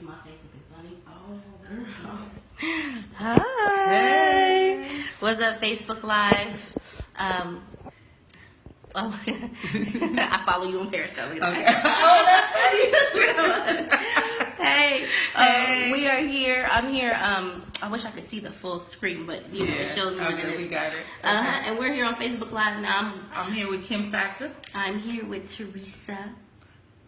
my face looking funny. Oh, Hi. hey. What's up, Facebook Live? Oh, I follow you on Periscope. Okay. Oh, that's funny. Hey, we are here. I'm here. I wish I could see the full screen, but it shows me. Okay, we got it. Okay. And we're here on Facebook Live now. I'm here with Kim Saxon. I'm here with Theresa.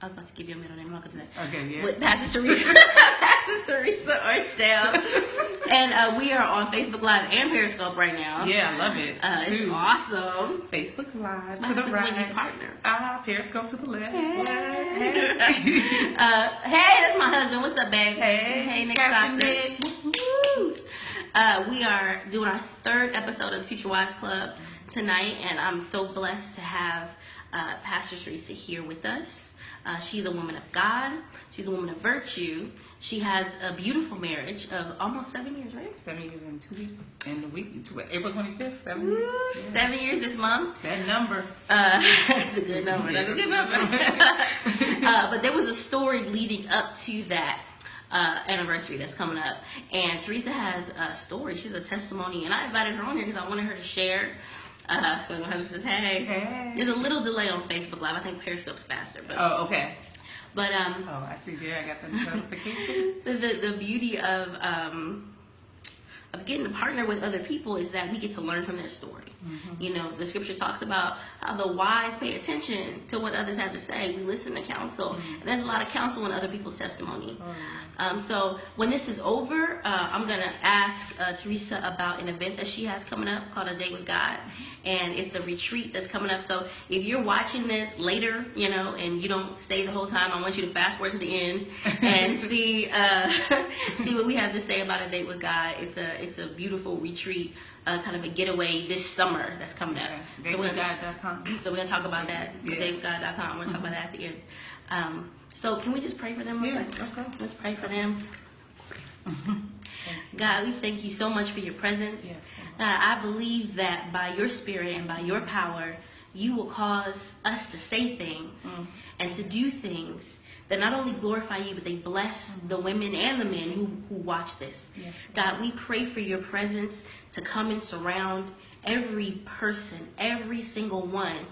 I was about to give you a middle name. Welcome to that. Okay, yeah. With Pastor Theresa. Pastor Theresa Ordell. And we are on Facebook Live and Periscope right now. Yeah, I love it. It's awesome. Facebook Live It's to the right. When you partner. Periscope to the left. Hey, that's my husband. What's up, babe? Hey, Nick Saxon. We are doing our third episode of the Future Wives Club tonight, and I'm so blessed to have Pastor Theresa here with us. She's a woman of God. She's a woman of virtue. She has a beautiful marriage of almost 7 years, right? 7 years and 2 weeks. In the week, April 25th, 7 Woo, years. Yeah. 7 years this month. That number. That's a good number. That's a good number. But there was a story leading up to that anniversary that's coming up. And Theresa has a story. She's a testimony. And I invited her on here because I wanted her to share. My husband says, hey. There's a little delay on Facebook Live. I think Periscope's faster. But, oh, okay. But oh, I see there. I got the notification. the beauty of getting to partner with other people is that we get to learn from their story. Mm-hmm. You know, the scripture talks about how the wise pay attention to what others have to say. We listen to counsel. Mm-hmm. And there's a lot of counsel in other people's testimony. Oh. So when this is over, I'm going to ask Theresa about an event that she has coming up called A Date with God. And it's a retreat that's coming up. So if you're watching this later, you know, and you don't stay the whole time, I want you to fast forward to the end and see what we have to say about A Date with God. It's a beautiful retreat, kind of a getaway this summer that's coming up. Datewithgod.com. So we're going to talk about that. Yeah. Datewithgod.com. We're going to talk about that at the end. So can we just pray for them? Yeah, okay. Let's pray for them. God, we thank you so much for your presence. Yes, I believe that by your spirit and by your power, you will cause us to say things and to do things that not only glorify you, but they bless the women and the men who watch this. Yes. God, we pray for your presence to come and surround every person, every single one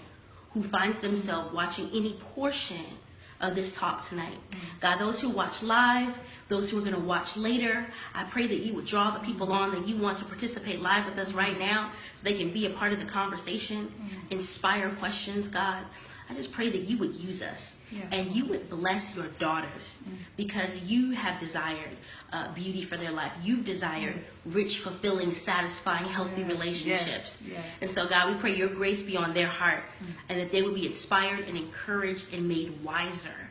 who finds themselves watching any portion of this talk tonight. God, those who watch live, those who are going to watch later, I pray that you would draw the people on that you want to participate live with us right now so they can be a part of the conversation, inspire questions, God. I just pray that you would use us and you would bless your daughters because you have desired beauty for their life. You've desired rich, fulfilling, satisfying, healthy relationships. Yes. And so, God, we pray your grace be on their heart and that they would be inspired and encouraged and made wiser.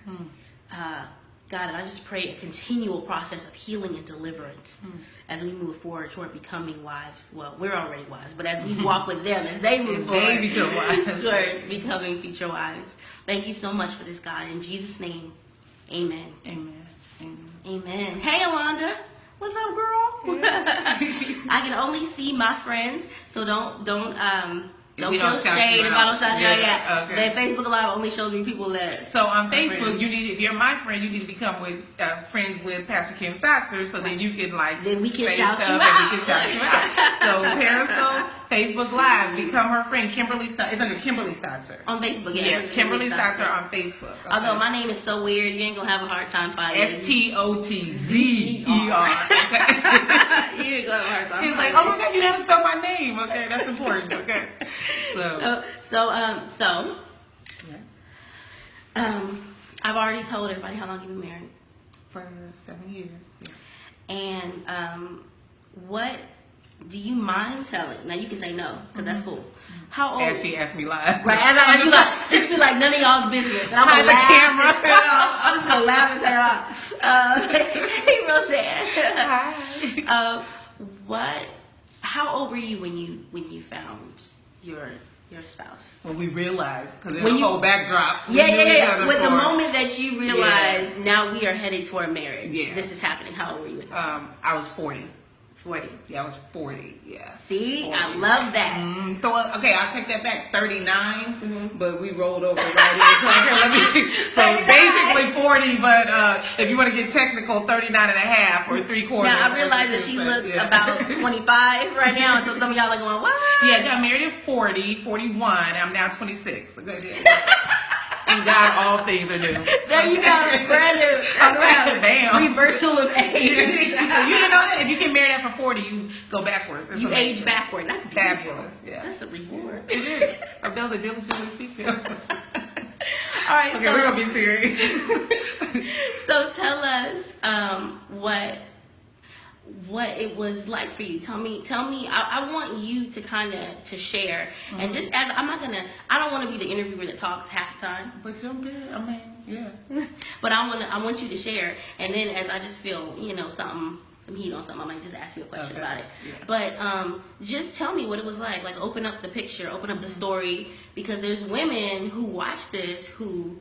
God, and I just pray a continual process of healing and deliverance as we move forward toward becoming wives. Well, we're already wives, but as we walk with them, as they move forward, they become wives. toward becoming future wives. Thank you so much for this, God. In Jesus' name, amen. Amen. Amen. Hey, Alonda. What's up, girl? Yeah. I can only see my friends, so don't feel shade if I don't shout you out. Okay. That Facebook Live only shows me people that. So on Facebook, if you're my friend, you need to become friends with Pastor Kim Statzer, so then you can then we can say shout stuff you and out. we can shout you out. So Periscope, Facebook Live, become her friend. Kimberly Statzer. It's under Kimberly Statzer on Facebook. Yeah, Kimberly Statzer on Facebook. Okay. Although my name is so weird, you ain't gonna have a hard time finding it. STOTZER. You ain't gonna have a hard time. She's like, oh my God, you haven't spelled my name. Okay, that's important. Okay. So yes. I've already told everybody how long you've been married. For 7 years. Yes. And what do you mind telling? Now you can say no, because that's cool. How old? As she asked me live. Right, as I ask you live. Just be like none of y'all's business. And I'm gonna laugh the camera. and turn it off. I'm just gonna laugh and turn it off. He real sad. Hi. How old were you when you found your spouse? When we realized, because there's a whole backdrop. Yeah. With the moment that you realized, now we are headed toward marriage. Yeah. This is happening. How old were you? I was 40. 40. Yeah, I was 40. Yeah. See, 40. I love that. Okay, I'll take that back. 39, but we rolled over right into. Okay, let me. So basically 40. 40, but if you want to get technical, 39 and a half or 3/4. Now, I realize that she looks about 25 right now, so some of y'all are going, what? Yeah, I got married at 40, 41. I'm now 26. And God, all things are new. There you go, brand new. Bam. Reversal of age. You didn't know that? If you get married after 40, you go backwards. You age backward. That's beautiful. Fabulous. Yeah. That's a reward. It is. Of those that diligently seek Him. All right. Okay, we're gonna be serious. So tell us what it was like for you. Tell me. I want you to kind of to share, and just as I don't want to be the interviewer that talks half the time. But you're good. I mean, yeah. But I want you to share, and then as I just feel some heat on something, I might just ask you a question about it. Yeah. But just tell me what it was like. Like open up the picture, open up the story, because there's women who watch this who,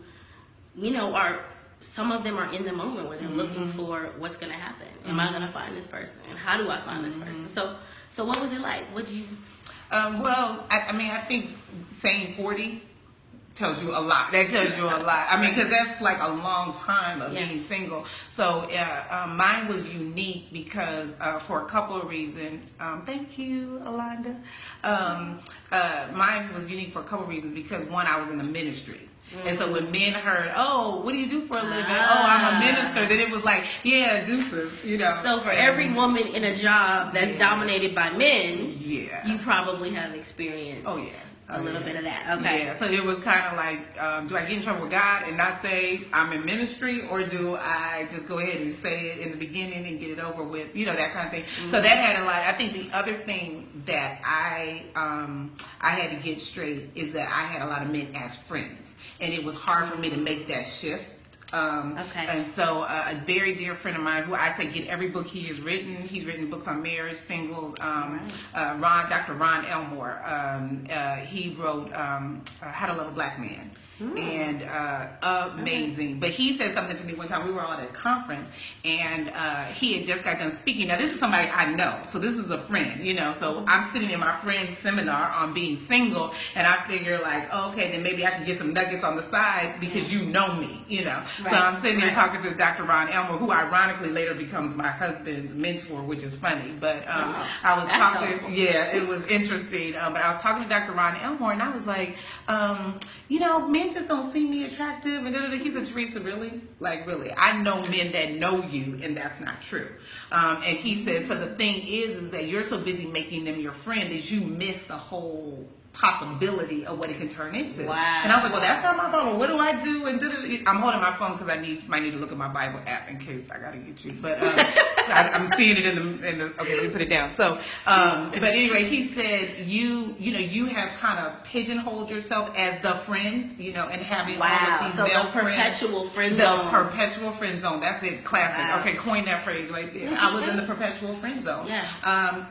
some of them are in the moment where they're looking for what's going to happen. Am I going to find this person? And how do I find this person? So what was it like? What did you... Well, I think saying 40 tells you a lot. That tells you a lot. I mean, because that's like a long time of being single. So mine was unique because for a couple of reasons. Thank you, Alonda. Mine was unique for a couple of reasons because one, I was in the ministry. And so when men heard, oh, what do you do for a living? Oh, I'm a minister. Then it was like, yeah, deuces, So for every woman in a job that's dominated by men, you probably have experienced a little bit of that. Okay. Yeah, so it was kind of like, do I get in trouble with God and not say I'm in ministry, or do I just go ahead and say it in the beginning and get it over with, that kind of thing. So that had a lot. I think the other thing that I had to get straight is that I had a lot of men as friends. And it was hard for me to make that shift. And so a very dear friend of mine, who I say get every book he has written. He's written books on marriage, singles. Dr. Ron Elmore. He wrote How to Love a Black Man. And amazing. But he said something to me one time. We were all at a conference, and he had just got done speaking. Now, this is somebody I know, so this is a friend, So I'm sitting in my friend's seminar on being single, and I figure like, okay, then maybe I can get some nuggets on the side because you know me, Right. So I'm sitting there talking to Dr. Ron Elmer, who ironically later becomes my husband's mentor, which is funny. But I was talking, helpful. Yeah, it was interesting. But I was talking to Dr. Ron Elmore, and I was like, men just don't see me attractive. And he said, Theresa, really? Like, really? I know men that know you, and that's not true. And he said, so the thing is that you're so busy making them your friend that you miss the whole possibility of what it can turn into. Wow. And I was like, well, that's not my phone. Well, what do I do? And I'm holding my phone because I might need to look at my Bible app in case I got to get you. But so I'm seeing it in the. Okay, let me put it down. So, but anyway, he said you have kind of pigeonholed yourself as the friend, and having all of these male perpetual friend zone. The perpetual friend zone. That's it. Classic. Wow. Okay, coin that phrase right there. I was in the perpetual friend zone. Yeah.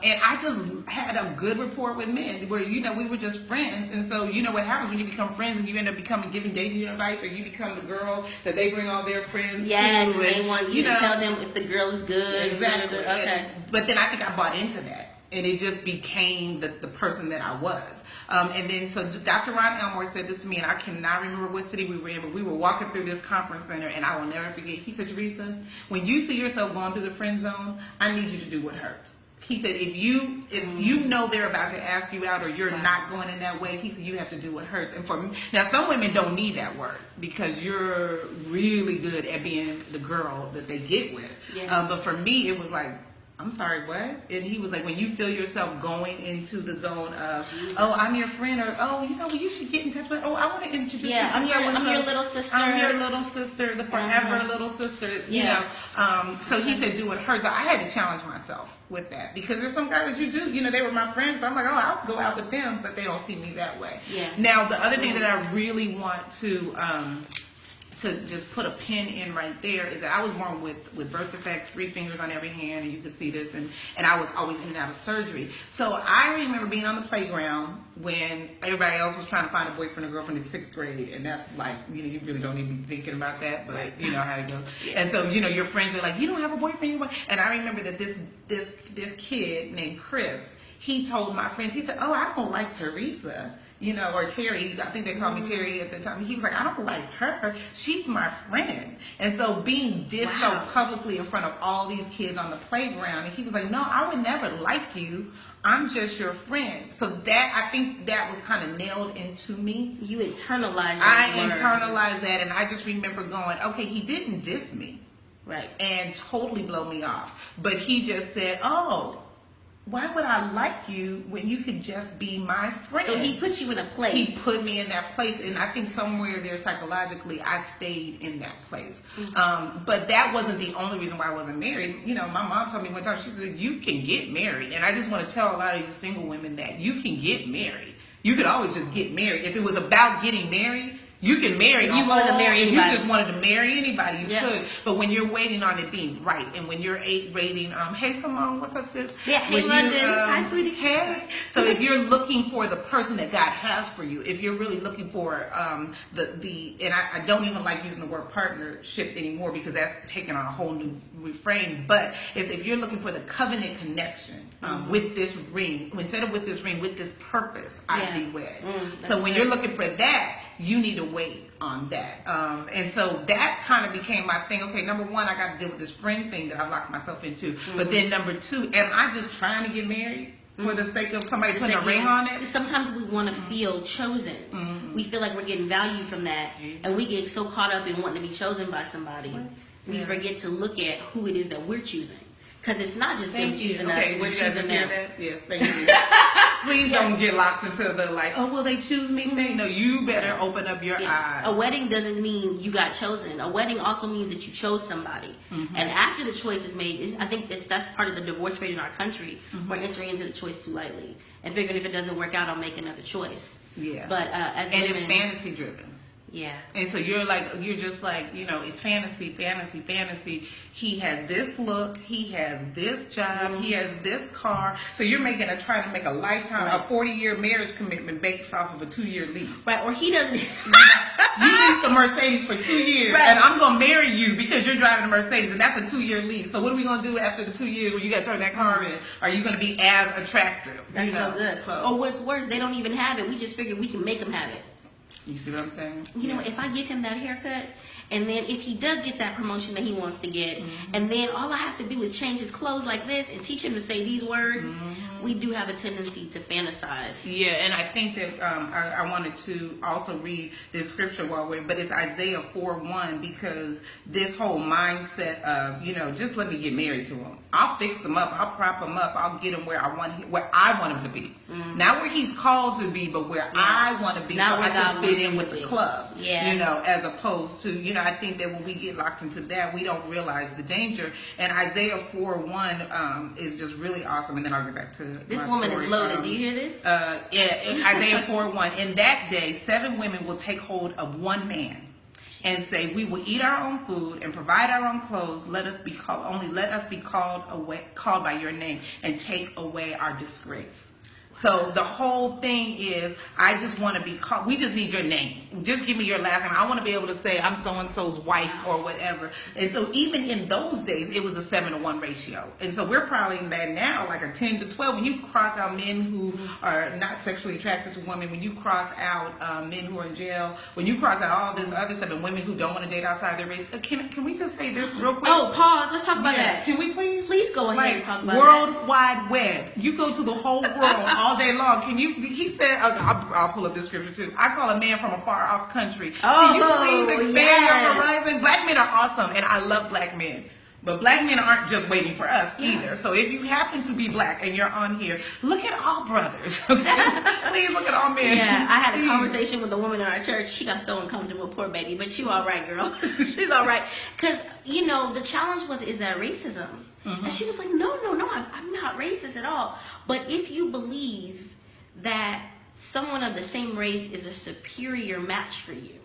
And I just had a good rapport with men where we were just friends. And so what happens when you become friends and you end up giving dating advice, or you become the girl that they bring all their friends to. Yes, and they want you to tell them if the girl is good. Exactly. Okay. But then I think I bought into that, and it just became the person that I was. And then so Dr. Ron Elmore said this to me, and I cannot remember what city we were in, but we were walking through this conference center, and I will never forget. He said, Theresa, when you see yourself going through the friend zone, I need you to do what hurts. He said, if you know they're about to ask you out, or you're not going in that way, he said, you have to do what hurts. And for me, now some women don't need that word because you're really good at being the girl that they get with. Yeah. But for me, it was like, I'm sorry, what? And he was like, when you feel yourself going into the zone of, oh, I'm your friend, or oh, you should get in touch with, oh, I want to introduce you to I'm your little sister. I'm your little sister, the forever little sister, So he said, do what hurts. So I had to challenge myself with that, because there's some guys that you do, they were my friends, but I'm like, oh, I'll go out with them, but they don't see me that way. Yeah. Now, the other thing that I really want to just put a pin in right there is that I was born with birth defects, 3 fingers on every hand, and you can see this, and I was always in and out of surgery. So I remember being on the playground when everybody else was trying to find a boyfriend or girlfriend in 6th grade, and that's like, you really don't even be thinking about that, but you know how it goes. Yeah. And so, your friends are like, you don't have a boyfriend anymore? And I remember that this kid named Chris, he told my friends, he said, oh, I don't like Theresa. you know, or Terry, I think they called me Terry at the time. He was like, I don't like her. She's my friend. And so being dissed so publicly in front of all these kids on the playground, and he was like, no, I would never like you. I'm just your friend. So that, I think that was kind of nailed into me. You internalized I internalized that, and I just remember going, okay, he didn't diss me. Right. And totally blow me off. But he just said, oh, why would I like you when you could just be my friend? So he put you in a place. He put me in that place, and I think somewhere there psychologically I stayed in that place. But that wasn't the only reason why I wasn't married. You know, my mom told me one time, she said, you can get married. And I just want to tell a lot of you single women that you can get married. You could always just get married. If it was about getting married, you can marry. If you wanted to marry anybody. If you just wanted to marry anybody, you could. But when you're waiting on it being right, and when you're rating, hey Simone, what's up, sis? Yeah, hey London, hi sweetie. Hey. So if you're looking for the person that God has for you, if you're really looking for and I don't even like using the word partnership anymore because that's taken on a whole new refrain. But it's if you're looking for the covenant connection with this ring, instead of with this ring, with this purpose, I be wed. So when you're looking for that, you need to wait on that. And so that kind of became my thing. Okay, number one, I got to deal with this friend thing that I locked myself into. But then number two, am I just trying to get married for the sake of somebody putting a ring on it? Sometimes we want to feel chosen. We feel like we're getting value from that. And we get so caught up in wanting to be chosen by somebody. We forget to look at who it is that we're choosing. Because it's not just them choosing us, we're choosing them. Yes, thank you. Please don't get locked into the like, oh, will they choose me thing. No, you better open up your eyes. A wedding doesn't mean you got chosen. A wedding also means that you chose somebody. And after the choice is made, I think that's part of the divorce rate in our country. We're entering into the choice too lightly. And figuring if it doesn't work out, I'll make another choice. Yeah. But as and women, it's fantasy driven. Yeah. And so you're just like, you know, it's fantasy. He has this look, he has this job, he has this car. So you're trying to make a lifetime, a 40-year marriage commitment based off of a 2-year lease. Right, or he doesn't. You leased a Mercedes for 2 years, and I'm going to marry you because you're driving a Mercedes, and that's a 2-year lease. So what are we going to do after the 2 years when you got to turn that car in? Are you going to be as attractive? That's so good. Or what's worse, they don't even have it. We just figured we can make them have it. You see what I'm saying? You know, if I give him that haircut, and then if he does get that promotion that he wants to get, and then all I have to do is change his clothes like this and teach him to say these words, we do have a tendency to fantasize. Yeah, and I think that I wanted to also read this scripture but it's Isaiah 4:1, because this whole mindset of, you know, just let me get married to him. I'll fix him up. I'll prop him up. I'll get him where I want him to be. Not where he's called to be, but where I want to be. Not so I can fit in with the club. Yeah. You know, as opposed to, you know, I think that when we get locked into that, we don't realize the danger. And Isaiah 4:1 is just really awesome. And then I'll get back to this my woman story. Is loaded. Do you hear this? Isaiah 4:1. In that day, 7 women will take hold of one man and say, we will eat our own food and provide our own clothes. Let us be called by your name, and take away our disgrace. So the whole thing is, I just want to be called. We just need your name. Just give me your last name. I want to be able to say I'm so-and-so's wife or whatever. And so even in those days, it was a 7-to-1 ratio. And so we're probably in that now, like a 10-to-12. When you cross out men who are not sexually attracted to women, when you cross out men who are in jail, when you cross out all this other stuff, and women who don't want to date outside their race, can we just say this real quick? Oh, pause. Let's talk about that. Can we please? Please go ahead and talk about World Wide Web. You go to the whole world all day long. He said, I'll pull up this scripture too. I call a man from a far off country. Can you please expand your horizon? Black men are awesome, and I love black men. But black men aren't just waiting for us either. So if you happen to be black and you're on here, look at all brothers. Okay? Please look at all men. Yeah, I had a conversation with a woman in our church. She got so uncomfortable, poor baby. But you all right, girl. She's all right. Because, you know, the challenge is that racism? And she was like, no, I'm not racist at all. But if you believe that someone of the same race is a superior match for you,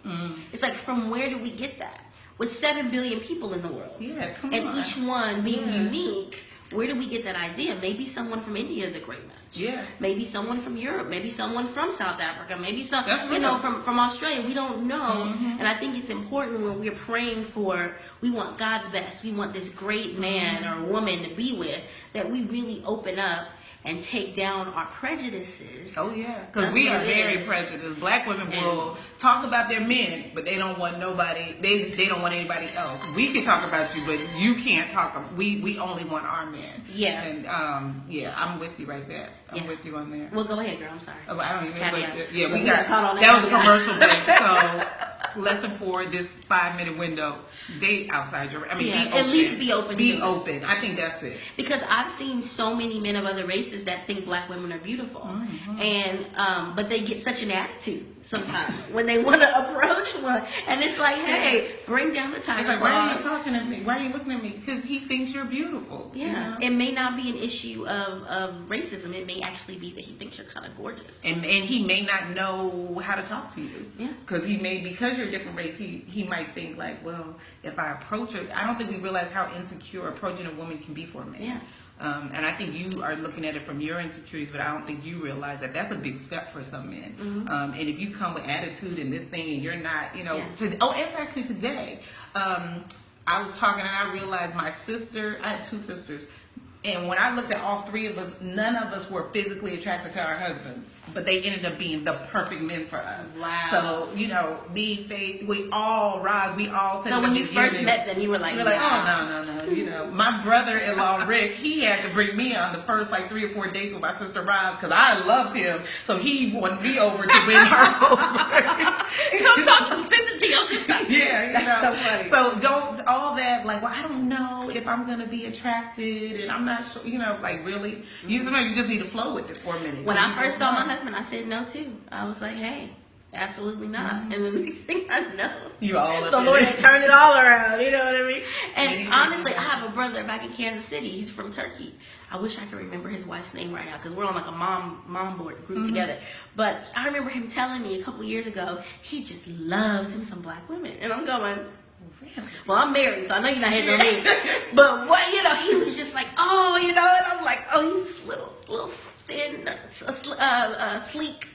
it's like, from where do we get that? With 7 billion people in the world, and each one being unique, where do we get that idea? Maybe someone from India is a great match. Yeah. Maybe someone from Europe. Maybe someone from South Africa. Maybe some, from Australia. We don't know. And I think it's important when we're praying we want God's best. We want this great man or woman to be with, that we really open up and take down our prejudices. Oh yeah, because we are very prejudiced. Black women will talk about their men, but they don't want nobody. They don't want anybody else. We can talk about you, but you can't talk. We only want our men. Yeah. And yeah, I'm with you right there. I'm with you on there. Well, go ahead, girl. I'm sorry. Oh, I don't even. But, yeah, we got caught on that was a commercial break. So lesson 4, this 5-minute window: date outside your. I mean, at least be open. Be open. I think that's it. Because I've seen so many men of other races that think black women are beautiful, and but they get such an attitude sometimes when they want to approach one, and it's like, hey, bring down the tiger It's like, claws. why are you talking to me? Why are you looking at me? Because he thinks you're beautiful. Yeah, you know? It may not be an issue of racism. It may actually be that he thinks you're kind of gorgeous, and he may not know how to talk to you. Yeah, because because you're a different race, he might think like, well, if I approach her, I don't think we realize how insecure approaching a woman can be for a man. Yeah. And I think you are looking at it from your insecurities, but I don't think you realize that that's a big step for some men. And if you come with attitude and this thing, and you're not, you know, it's actually today. I was talking and I realized I had 2 sisters. And when I looked at all 3 of us, none of us were physically attracted to our husbands, but they ended up being the perfect men for us. Wow. So, you know, me, Faith, we all rise, we all said. So when you first met them, you were like, oh, no. You know, my brother-in-law, Rick, he had to bring me on the first like 3 or 4 dates with my sister Roz because I loved him. So he wanted me over to bring her over. Come talk some sense into your sister. Yeah, that's so funny. So don't, all that, like, well, I don't know if I'm going to be attracted and I'm not sure, you know, like, really? Sometimes you just need to flow with it for a minute. When I first saw my husband, I said no too. I was like, hey, absolutely not. And the next thing I know, the Lord had turned it all around. You know what I mean? And honestly, I have a brother back in Kansas City. He's from Turkey. I wish I could remember his wife's name right now because we're on like a mom board group together. But I remember him telling me a couple years ago he just loves him some black women, and I'm going, well, I'm married, so I know you're not hitting on me. But what, you know, he was just like, oh, you know, and I'm like, oh, he's little thin, sleek.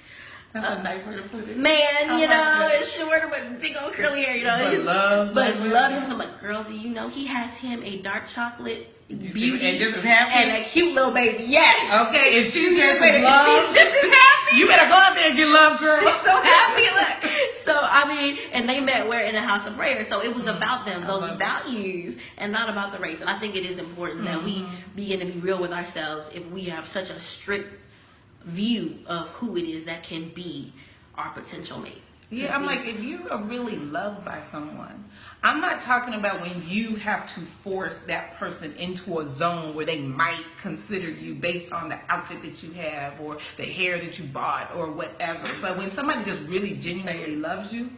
That's a nice way to put it. Man, you know, short with big old curly hair, you know. But love him. So I'm like, girl, do you know he has him a dark chocolate beauty and just as happy and a cute little baby? Yes. Okay, if she just she's just as happy. You better go out there and get love, girl. She's so happy. Look. So I mean, and they met where in a house of prayer. So it was about them, those values, and not about the race. And I think it is important that we begin to be real with ourselves if we have such a strict view of who it is that can be our potential mate. Yeah, I'm like, if you are really loved by someone, I'm not talking about when you have to force that person into a zone where they might consider you based on the outfit that you have or the hair that you bought or whatever. But when somebody just really genuinely loves you,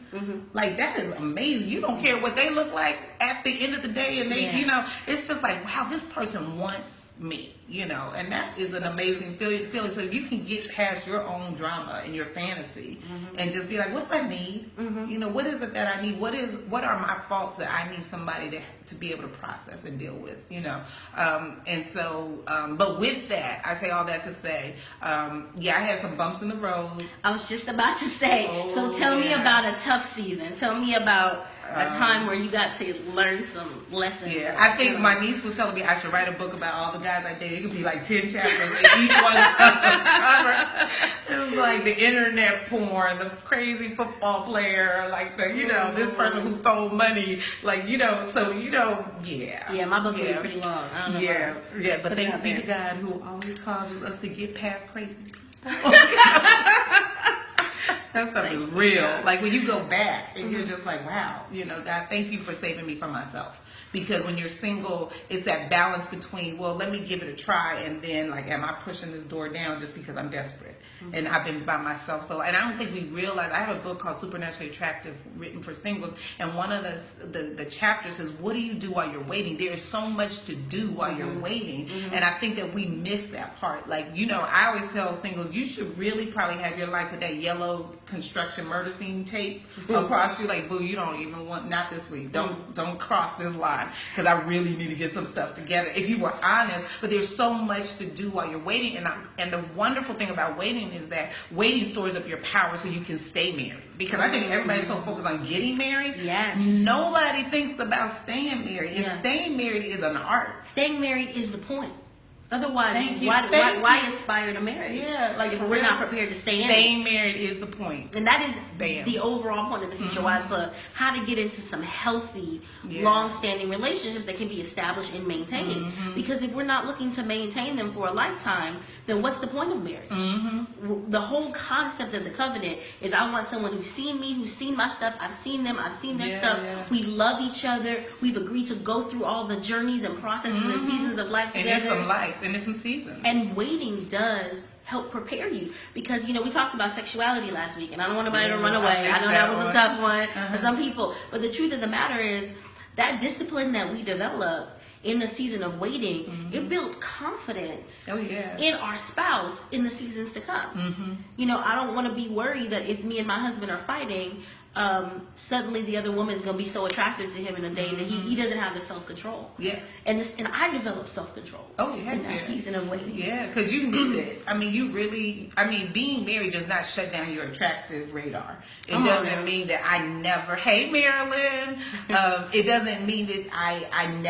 like, that is amazing. You don't care what they look like at the end of the day, and they, you know, it's just like, wow, this person wants me, you know, and that is an amazing feeling. So if you can get past your own drama and your fantasy and just be like, what do I need? You know, what is it that I need? What are my faults that I need somebody to be able to process and deal with, you know? And so, but with that, I say all that to say, yeah, I had some bumps in the road. I was just about to say, so tell me about a tough season. Tell me about a time where you got to learn some lessons. Yeah, I think my niece was telling me I should write a book about all the guys I dated. It could be like 10 chapters, and each one is cover. It was like the internet porn, the crazy football player, like the, you know, this person who stole money, like, you know, so, you know, yeah. Yeah, my book is pretty long. I don't know. Yeah, but thanks be to God who always causes us to get past crazy people. That stuff is real. Like when you go back and you're just like, wow, you know, God, thank you for saving me from myself. Because when you're single, it's that balance between, well, let me give it a try, and then, like, am I pushing this door down just because I'm desperate? And I've been by myself. So, and I don't think we realize, I have a book called Supernaturally Attractive, written for singles, and one of the chapters says, what do you do while you're waiting? There is so much to do while you're waiting, and I think that we miss that part. Like, you know, I always tell singles, you should really probably have your life with that yellow construction murder scene tape across you. Like, boo, you don't even want, not this week. Don't cross this line, because I really need to get some stuff together. If you were honest, but there's so much to do while you're waiting, and the wonderful thing about waiting is that waiting stores up your power so you can stay married. Because I think everybody's so focused on getting married. Yes. Nobody thinks about staying married. And staying married is an art. Staying married is the point. Otherwise, Thank you. why aspire to marriage? Yeah, like if for we're real, not prepared to stay in it. Staying married is the point. And that is Bam. the overall point of the Future Wives Club. How to get into some healthy, long-standing relationships that can be established and maintained. Because if we're not looking to maintain them for a lifetime, then what's the point of marriage? The whole concept of the covenant is I want someone who's seen me, who's seen my stuff, I've seen them, I've seen their stuff. Yeah. We love each other. We've agreed to go through all the journeys and processes and seasons of life together. And there's some life, and there's some seasons. And waiting does help prepare you, because we talked about sexuality last week, and I don't want anybody to run away. I know that was a tough one for some people, but the truth of the matter is that discipline that we develop in the season of waiting, it builds confidence in our spouse in the seasons to come. I don't want to be worried that if me and my husband are fighting, suddenly the other woman is going to be so attracted to him in a day that he doesn't have the self-control. Yeah. And I developed self-control in that season of waiting. Yeah, because you need it. I mean, being married does not shut down your attractive radar. It doesn't mean that I never, hey Marilyn, it doesn't mean that I'm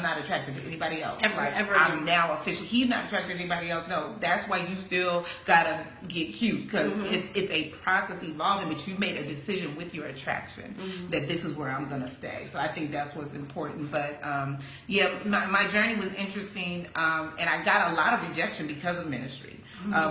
not attracted to anybody else. I'm now official. He's not attracted to anybody else. No, that's why you still gotta get cute, because it's a process evolving, but you made a decision with your attraction that this is where I'm gonna stay. So I think that's what's important. But my journey was interesting, and I got a lot of rejection because of ministry.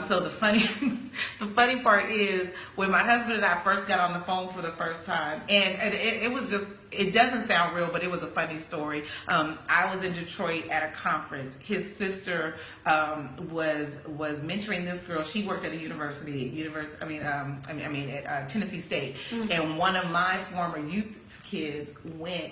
So the funny part is when my husband and I first got on the phone for the first time, and it was just, it doesn't sound real, but it was a funny story. I was in Detroit at a conference. His sister was mentoring this girl. She worked at a university at Tennessee State, and one of my former youth kids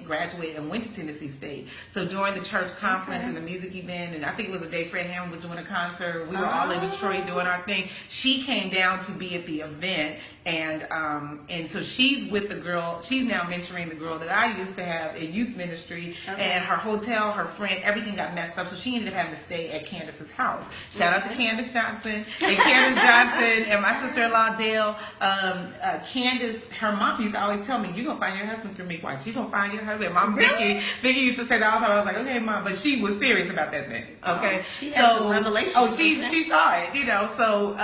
graduated and went to Tennessee State. So during the church conference and the music event, and I think it was a day Fred Hammond was doing a concert, we were all in Detroit doing our thing. She came down to be at the event, and so she's with the girl. She's now mentoring the girl that I used to have in youth ministry, and her hotel, her friend, everything got messed up, so she ended up having to stay at Candace's house. Shout out to Candace Johnson and my sister-in-law Dale. Candace, her mom used to always tell me, "You're gonna find your husband through me. Watch, you're gonna find your husband." Mom, Vicky used to say that all the time. I was like, "Okay, Mom," but she was serious about that thing. Okay, she had some revelation. Oh, she saw it, So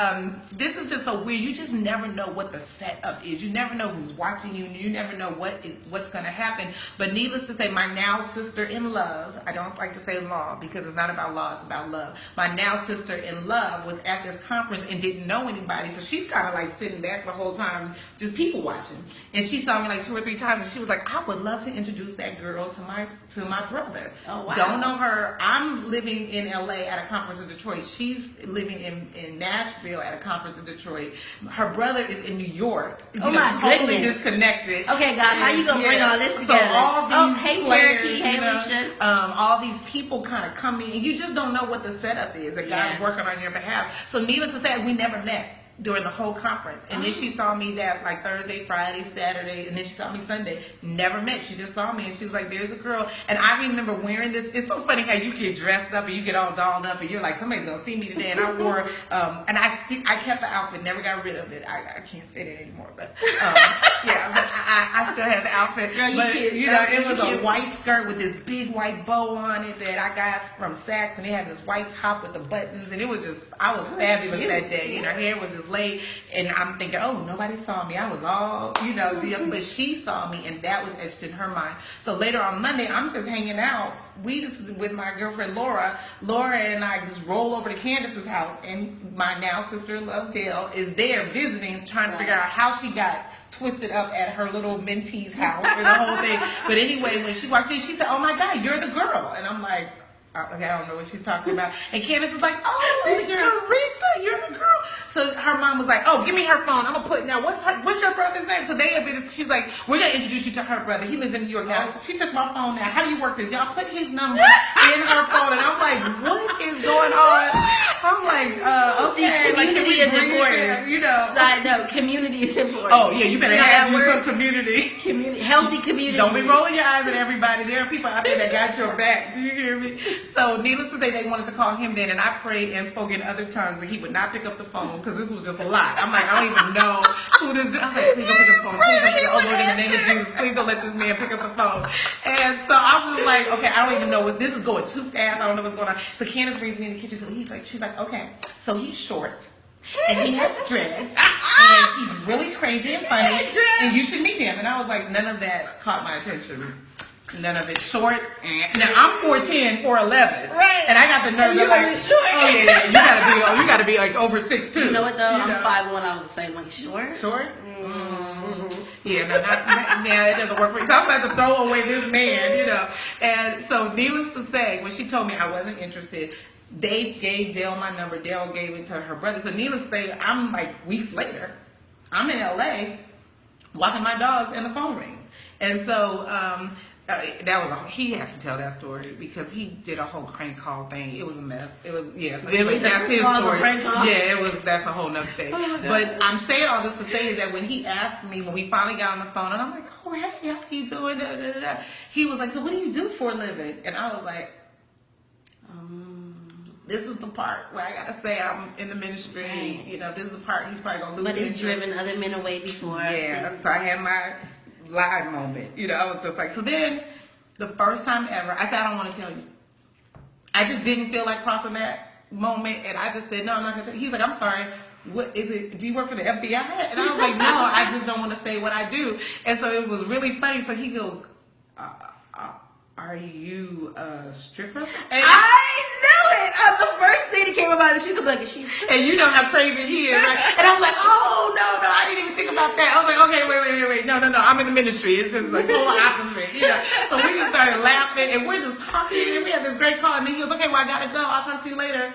this is just so weird. You just never know what the setup is. You never know who's watching you. You never know what's going to happen. But needless to say, my now sister-in-love, I don't like to say law because it's not about law, it's about love. My now sister-in-love was at this conference and didn't know anybody, so she's kind of like sitting back the whole time, just people watching. And she saw me like 2 or 3 times, and she was like, "I would love to introduce that girl to my brother." Oh, wow. Don't know her. I'm living in LA at a conference in Detroit. She's living in Nashville at a conference in Detroit. Her brother is in New York. Totally disconnected. Okay, God, how you gonna bring all this together? So all these players, Cherokee, hey, Alicia. all these people kind of come in, and you just don't know what the setup is that God's working on your behalf. So needless to say, we never met during the whole conference. And then she saw me that like Thursday, Friday, Saturday, and then she saw me Sunday. Never met. She just saw me and she was like, "There's a girl." And I remember wearing this. It's so funny how you get dressed up and you get all dolled up and you're like, "Somebody's gonna see me today." And I wore and I kept the outfit, never got rid of it. I can't fit it anymore, but but I still have the outfit. Girl, but cute. It was a white skirt with this big white bow on it that I got from Saks, and it had this white top with the buttons, and it was just, I was fabulous that day. Her hair was just late, and I'm thinking, "Oh, nobody saw me." I was all, but she saw me, and that was etched in her mind. So later on Monday, I'm just hanging out. We just, with my girlfriend Laura and I just roll over to Candace's house, and my now sister-in-law Dale is there visiting, trying to figure out how she got twisted up at her little mentee's house and the whole thing. But anyway, when she walked in, she said, "Oh my God, you're the girl." And I'm like, okay, I don't know what she's talking about. And Candace is like, "Oh, it's Theresa, you're the girl." So her mom was like, "Oh, give me her phone. I'm gonna put, now what's your brother's name?" So they have been, she's like, "We're gonna introduce you to her brother. He lives in New York now." She took my phone now. "How do you work this?" Y'all put his number in her phone. And I'm like, what is going on? I'm like, okay, See, community is important. Them, you know. Side note, community is important. Oh yeah, you better have you some community. Healthy community. Don't be rolling your eyes at everybody. There are people out there that got your back. Do you hear me? So needless to say, they wanted to call him then, and I prayed and spoke in other tongues that he would not pick up the phone because this was just a lot. I'm like, I don't even know who this. I was like, please don't pick up the phone. Please don't pick up. Oh Lord, in the name of Jesus, please don't let this man pick up the phone. And so I was like, okay, I don't even know what this is going too fast. I don't know what's going on. So Candace brings me in the kitchen. So she's like, okay. So he's short. And he has dreads, and he's really crazy and funny, and you should meet him. And I was like, none of that caught my attention. None of it. Short. Now I'm 4'10", 4'11", right? And I got the nerve. Like, short. Oh yeah, you gotta be like over 6'2". You know what though? I'm 5'1". I was the same way. Short. Short. Yeah, no, it doesn't work for me. So I'm about to throw away this man, you know. And so, needless to say, when she told me I wasn't interested, they gave Dale my number. Dale gave it to her brother. So needless to say, I'm like weeks later, I'm in LA walking my dogs and the phone rings. And so he has to tell that story because he did a whole crank call thing. It was a mess. It was, yeah. So anyway, that's his story. Yeah, that's a whole nother thing. Oh, but I'm saying all this to say is that when he asked me, when we finally got on the phone, and I'm like, oh, hey, how you doing? Da, da, da, da. He was like, so what do you do for a living? And I was like, this is the part where I gotta say I'm in the ministry. Right. You know, this is the part he's probably gonna lose. But it's driven other men away before. Yeah. So I had my live moment. You know, I was just like, so then the first time ever, I said, I don't want to tell you. I just didn't feel like crossing that moment, and I just said, no, I'm not gonna tell you. He's like, I'm sorry. What is it? Do you work for the FBI? And I was like, no, I just don't want to say what I do. And so it was really funny. So he goes, are you a stripper? And I knew it. The first thing that came about it, she's like, she's. And you know how crazy he is, right? And I was like, oh no, I didn't even think about that. I was like, okay, wait, no, I'm in the ministry. It's just like total opposite, you know. So we just started laughing, and we're just talking, and we had this great call, and then he goes, okay, well I gotta go. I'll talk to you later.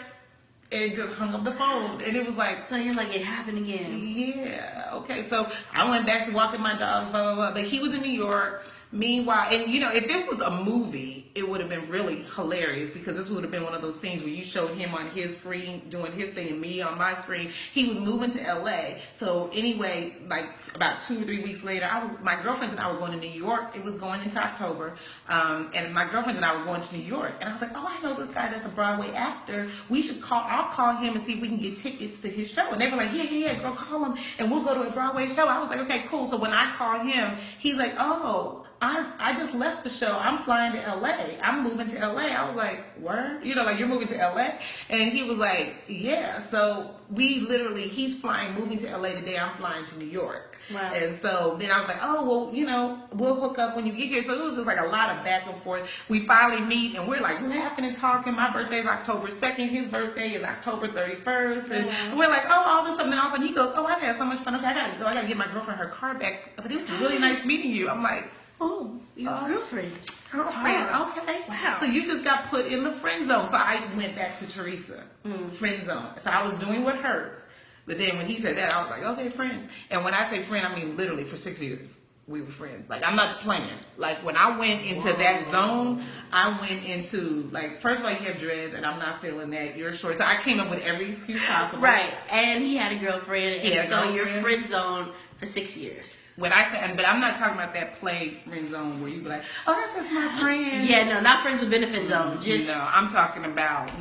And just hung up the phone, and it was like, so you're like, it happened again. Yeah, okay. So I went back to walking my dogs, blah blah blah. But he was in New York. Meanwhile, and you know, if it was a movie, it would have been really hilarious because this would have been one of those scenes where you showed him on his screen doing his thing and me on my screen. He was moving to LA. So anyway, like about 2 or 3 weeks later, my girlfriends and I were going to New York. It was going into October. And my girlfriends and I were going to New York. And I was like, oh, I know this guy that's a Broadway actor. I'll call him and see if we can get tickets to his show. And they were like, yeah, girl, call him and we'll go to a Broadway show. I was like, okay, cool. So when I called him, he's like, oh, I just left the show. I'm flying to LA. I'm moving to LA. I was like, word? You know, like you're moving to LA? And he was like, yeah. So he's moving to LA the day I'm flying to New York. Wow. And so then I was like, oh, well, you know, we'll hook up when you get here. So it was just like a lot of back and forth. We finally meet and we're like laughing and talking. My birthday is October 2nd. His birthday is October 31st. And we're like, oh, all this stuff. And then all of a sudden he goes, oh, I've had so much fun. Okay, I gotta go. I gotta get my girlfriend her car back. But it was really nice meeting you. I'm like, oh, your girlfriend. Okay. Wow. So you just got put in the friend zone. So I went back to Theresa, friend zone. So I was doing what hurts. But then when he said that, I was like, okay, friend. And when I say friend, I mean literally for 6 years. We were friends. Like, I'm not playing. Like, when I went into that zone, I went into, like, first of all, you have dreads, and I'm not feeling that. You're short. So I came up with every excuse possible. Right. And he had a girlfriend. And so you're friend zone for 6 years. When I say, but I'm not talking about that play friend zone where you be like, oh, that's just my friend. Yeah, no, not friends with benefit zone. Just no, I'm talking about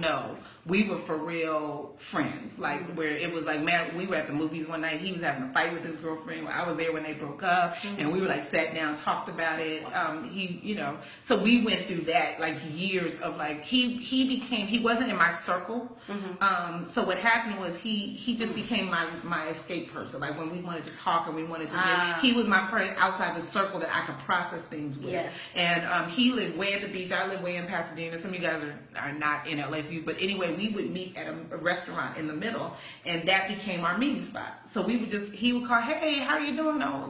we were for real friends. Like where it was like, man, we were at the movies one night. He was having a fight with his girlfriend. I was there when they broke up, and we were like sat down, talked about it. So we went through that like years of like he wasn't in my circle. So what happened was he just became my escape person. Like when we wanted to talk and we wanted to he was my friend outside the circle that I could process things with. Yes. And he lived way at the beach. I live way in Pasadena. Some of you guys are not in LA, but anyway, we would meet at a restaurant in the middle, and that became our meeting spot. So he would call, hey, how are you doing? Oh,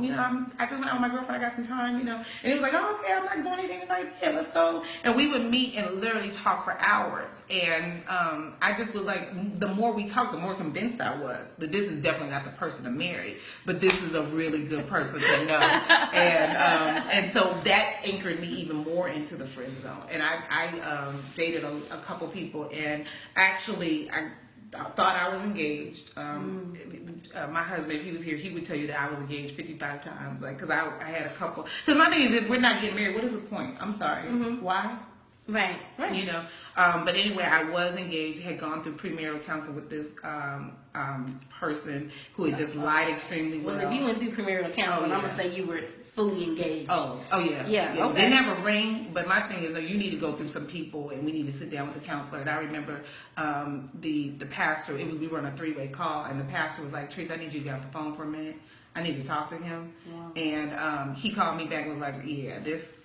I just went out with my girlfriend. I got some time, And he was like, oh, okay, I'm not doing anything. Like, yeah, let's go. And we would meet and literally talk for hours. And I just was like, the more we talked, the more convinced I was that this is definitely not the person to marry, but this is a really good person to know. And so that anchored me even more into the friend zone. And I dated a couple people, and actually, I thought I was engaged. My husband, if he was here, he would tell you that I was engaged 55 times. Like, because I had a couple. Because my thing is, if we're not getting married, what is the point? I'm sorry. Why? Right. You know. But anyway, I was engaged. Had gone through premarital counseling with this person who had just lied extremely well. Well, if you went through premarital counseling, I'm gonna say you were fully engaged. Oh yeah. Yeah. Okay. Didn't have a ring, but my thing is that you need to go through some people, and we need to sit down with the counselor. And I remember the pastor. We were on a 3-way call, and the pastor was like, "Theresa, I need you to get off the phone for a minute. I need to talk to him." Wow. And he called me back and was like, "Yeah, this."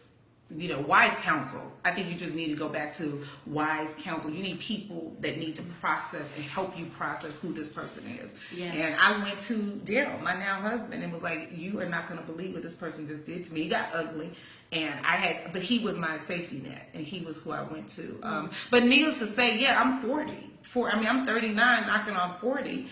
Wise counsel. I think you just need to go back to wise counsel. You need people that need to process and help you process who this person is. Yeah. And I went to Daryl, my now husband, and was like, you are not going to believe what this person just did to me. He got ugly. But he was my safety net, and he was who I went to. But needless to say, yeah, I'm 40. I'm 39, knocking on 40.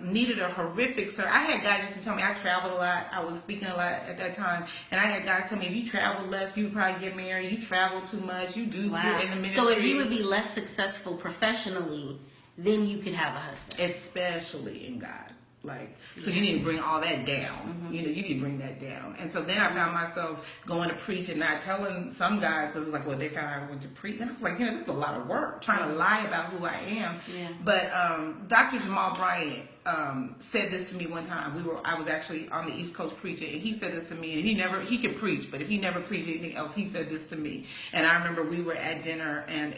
Needed a horrific surgery. I had guys used to tell me I traveled a lot. I was speaking a lot at that time, and I had guys tell me, if you travel less, you would probably get married. You travel too much. You do good in the ministry. So if you would be less successful professionally, then you could have a husband, especially in God. So you need to bring all that down. You need to bring that down. And so then I found myself going to preach and not telling some guys, because it was like, well, they found out I went to preach. And I was like, this is a lot of work, trying to lie about who I am. Yeah. But Dr. Jamal Bryant said this to me one time. I was actually on the East Coast preaching, and he said this to me, and he could preach, but if he never preached anything else, he said this to me. And I remember we were at dinner, and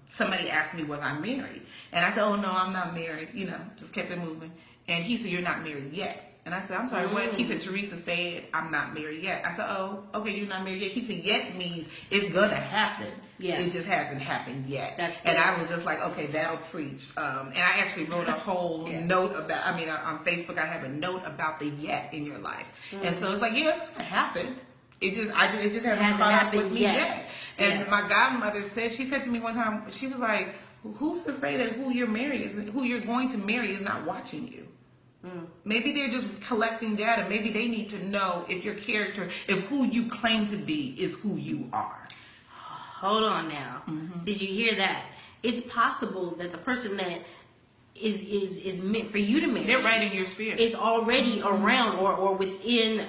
somebody asked me, was I married? And I said, oh, no, I'm not married. Just kept it moving. And he said, you're not married yet. And I said, I'm sorry, what? He said, Theresa said, I'm not married yet. I said, oh, okay, you're not married yet. He said, yet means it's going to happen. Yeah. It just hasn't happened yet. And I was just like, okay, that'll preach. And I actually wrote a whole note about, on Facebook, I have a note about the yet in your life. And so it's like, yeah, it's going to happen. It just hasn't caught up with me yet. And my godmother she said to me one time, she was like, who's to say that who you're going to marry is not watching you? Maybe they're just collecting data. Maybe they need to know if who you claim to be is who you are. Hold on now. Did you hear that? It's possible that the person that is meant for you to marry, they're right in your sphere, is already around or within.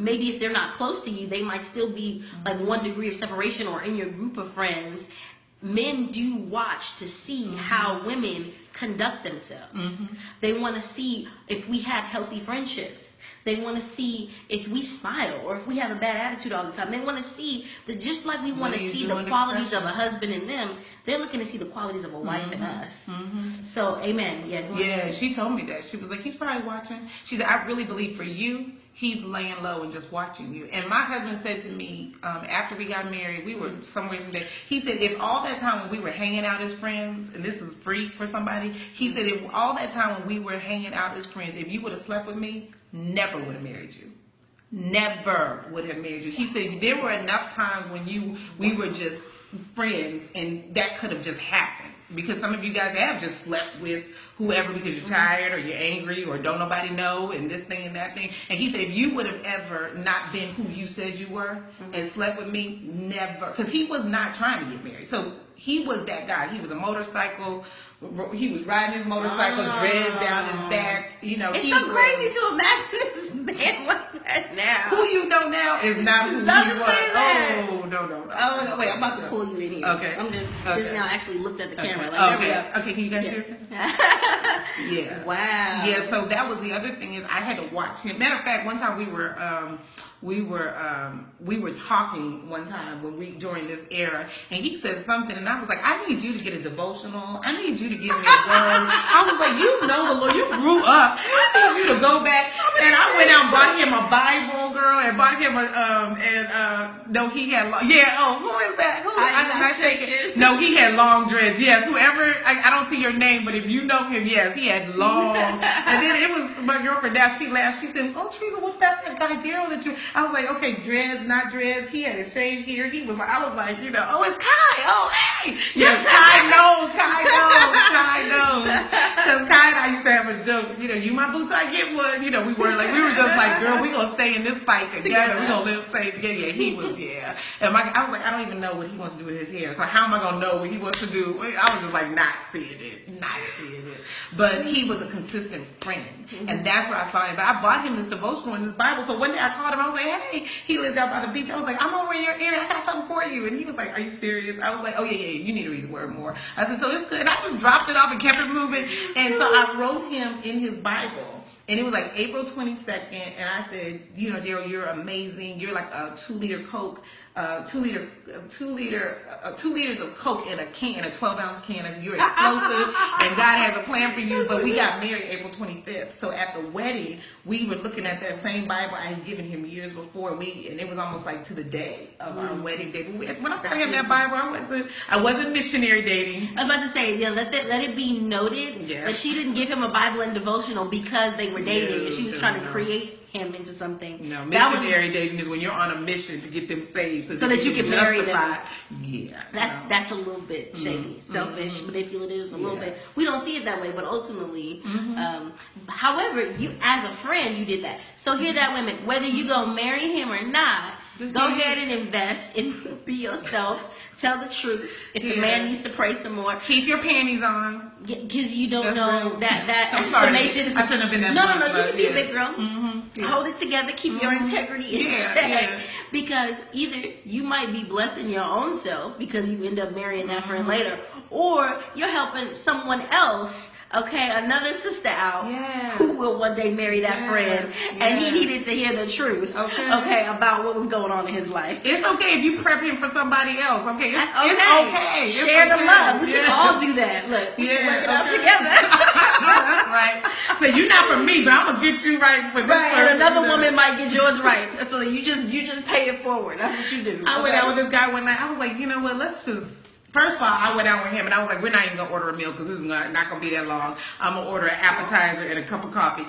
Maybe if they're not close to you, they might still be like 1 degree of separation or in your group of friends. Men do watch to see how women conduct themselves. They want to see if we have healthy friendships. They want to see if we smile or if we have a bad attitude all the time. They want to see that, just like we want to see the qualities of a husband in them, they're looking to see the qualities of a wife in us. So, amen. Yeah, she told me that. She was like, he's probably watching. She said, I really believe for you, he's laying low and just watching you. And my husband said to me, after we got married, we were somewhere someday, he said, if all that time when we were hanging out as friends, and this is free for somebody, he said, if all that time when we were hanging out as friends, if you would have slept with me, never would have married you. Never would have married you. He said, there were enough times when we were just friends, and that could have just happened. Because some of you guys have just slept with whoever because you're tired or you're angry or don't nobody know and this thing and that thing. And he said, if you would have ever not been who you said you were and slept with me, never. Because he was not trying to get married. So he was that guy. He was a motorcycle. He was riding his motorcycle, dreads down his back. It's so crazy to imagine this man like that now. Who you know now is not who he was. Oh, no. Oh, wait, I'm about to pull you in here. Okay. I'm just now actually looked at the camera. Okay, can you guys hear something? Yeah. Wow. Yeah, so that was the other thing is I had to watch him. Matter of fact, one time we were talking one time during this era, and he said something, and I was like, I need you to get a devotional. I need you to give me a word. I was like, you know the Lord, you grew up. I need you to go back. And I went out and bought him a Bible, girl, and bought him no, he had who is that? I'm not shaking. No, he had long dreads. Yes, whoever, I don't see your name, but if you know him, yes, he had long. And then it was my girlfriend. Now she laughed. She said, "Oh, Theresa, what about that guy Daryl that you?" I was like, "Okay, dreads, not dreads." He had a shaved hair. He was like, I was like, oh, it's Kai. Oh, Yes, Kai knows. Because Kai and I used to have a joke, you my boots, I get one. We were just like, girl, we gonna stay in this fight together. We gonna live safe together. Yeah, he was, And I was like, I don't even know what he wants to do with his hair. So how am I gonna know what he wants to do? I was just like, not seeing it. But he was a consistent friend. And that's where I saw him. But I bought him this devotional in this Bible. So one day I called him, I was like, hey, he lived out by the beach. I was like, I'm over in your area, I got something for you. And he was like, are you serious? I was like, oh yeah, you need to read the word more. I said, so it's good. And I just dropped it off and kept it moving. And so I wrote him in his Bible. And it was like April 22nd, and I said, Daryl, you're amazing. You're like a 2-liter Coke, 2 liters of Coke in a can, a 12-ounce can. I said, you're explosive, and God has a plan for you. But we got married April 25th. So at the wedding, we were looking at that same Bible I had given him years before, and it was almost like to the day of our wedding day. When I got him that Bible, I wasn't missionary dating. I was about to say, let it be noted that she didn't give him a Bible and devotional because they were dating, and she was trying to create him into something. No, missionary dating is when you're on a mission to get them saved so that you can marry them. Yeah, that's a little bit shady, selfish, manipulative, a little bit. We don't see it that way, but ultimately, however, you as a friend, you did that. So hear that, women, whether you go marry him or not, just go ahead and invest and be yourself. Tell the truth. If the man needs to pray some more, keep your panties on. Because you don't know that exclamation. I shouldn't have been that. No. You can be a big girl. Hold it together. Keep your integrity in check. Because either you might be blessing your own self because you end up marrying that friend later, or you're helping someone else. Okay, another sister out who will one day marry that friend, and he needed to hear the truth. Okay, about what was going on in his life. It's okay if you prep him for somebody else. Okay, it's okay. Share the love. We can all do that. Look, we can work it out together. Right. So you're not for me, but I'm gonna get you right for this person. And another woman might get yours right. So you just pay it forward. That's what you do. I went out with this guy one night. I was like, you know what? Let's just. First of all, I went out with him and I was like, we're not even gonna order a meal because this is not gonna be that long. I'm gonna order an appetizer and a cup of coffee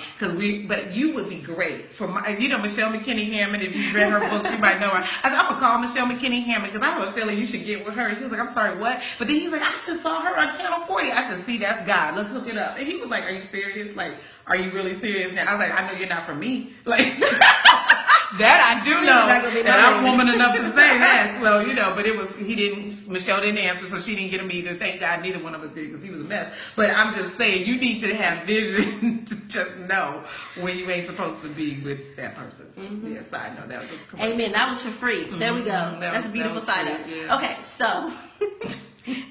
but you would be great for Michelle McKinney Hammond. If you've read her books, you might know her. I said, I'm gonna call Michelle McKinney Hammond because I have a feeling you should get with her. He was like, I'm sorry, what? But then he was like, I just saw her on Channel 40. I said, see, that's God. Let's hook it up. And he was like, are you serious? Like, are you really serious now? I was like, I know you're not for me. Like. That I do know, and I'm woman enough to say that. So, but Michelle didn't answer, so she didn't get him either. Thank God neither one of us did because he was a mess. But I'm just saying, you need to have vision to just know when you ain't supposed to be with that person. So, yes, I know that was just correct. Amen. That was for free. There we go. That's a beautiful side of it. Yeah. Okay, so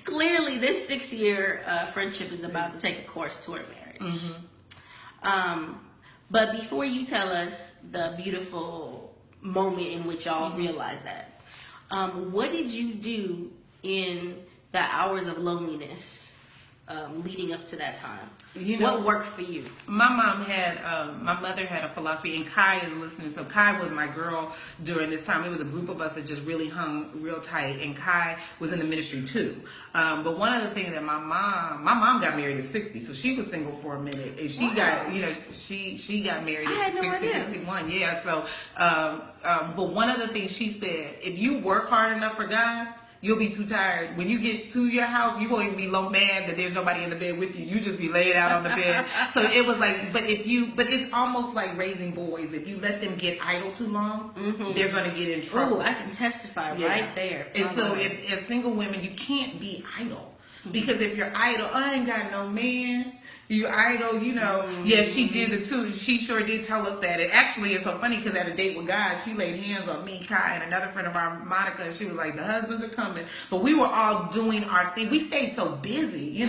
clearly this 6-year friendship is about to take a course toward marriage. But before you tell us the beautiful moment in which y'all realized that, what did you do in the hours of loneliness leading up to that time? What worked for you? My mother had a philosophy, and Kai is listening. So Kai was my girl during this time. It was a group of us that just really hung real tight, and Kai was in the ministry too. But one of the things that my mom got married at 60, so she was single for a minute, and she got she got married at 60, 61. Yeah. So, but one of the things she said, if you work hard enough for God, you'll be too tired. When you get to your house, you won't even be mad that there's nobody in the bed with you. You just be laid out on the bed. So it was like, but it's almost like raising boys. If you let them get idle too long, they're going to get in trouble. Ooh, I can testify right there. And so as single women, you can't be idle. Because if you're idle, I ain't got no man. You idle, Yes, she did it too. She sure did tell us that. And actually, it's so funny because at a date with God, she laid hands on me, Kai, and another friend of ours, Monica, and she was like, the husbands are coming. But we were all doing our thing. We stayed so busy,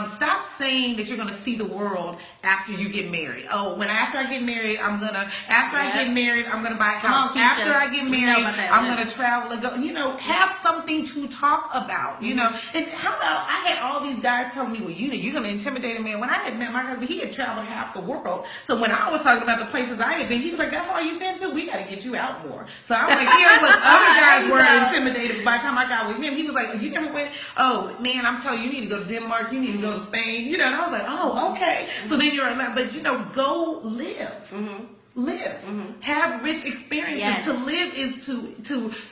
Stop saying that you're going to see the world after you get married. Oh, after I get married, I'm going to buy a house. After I get married, I'm going to travel and go, have something to talk about, And how about, I had all these guys telling me, well, you're going to intimidate a man. When I had met my husband, he had traveled half the world. So when I was talking about the places I had been, he was like, that's all you've been to? We got to get you out more. So I'm like, here was other guys were intimidated. By the time I got with him, he was like, you never went? Oh, man, I'm telling you, you need to go to Denmark. You need to go to Spain. And I was like, oh, okay. So then but go live. live. Have rich experiences. Yes. To live is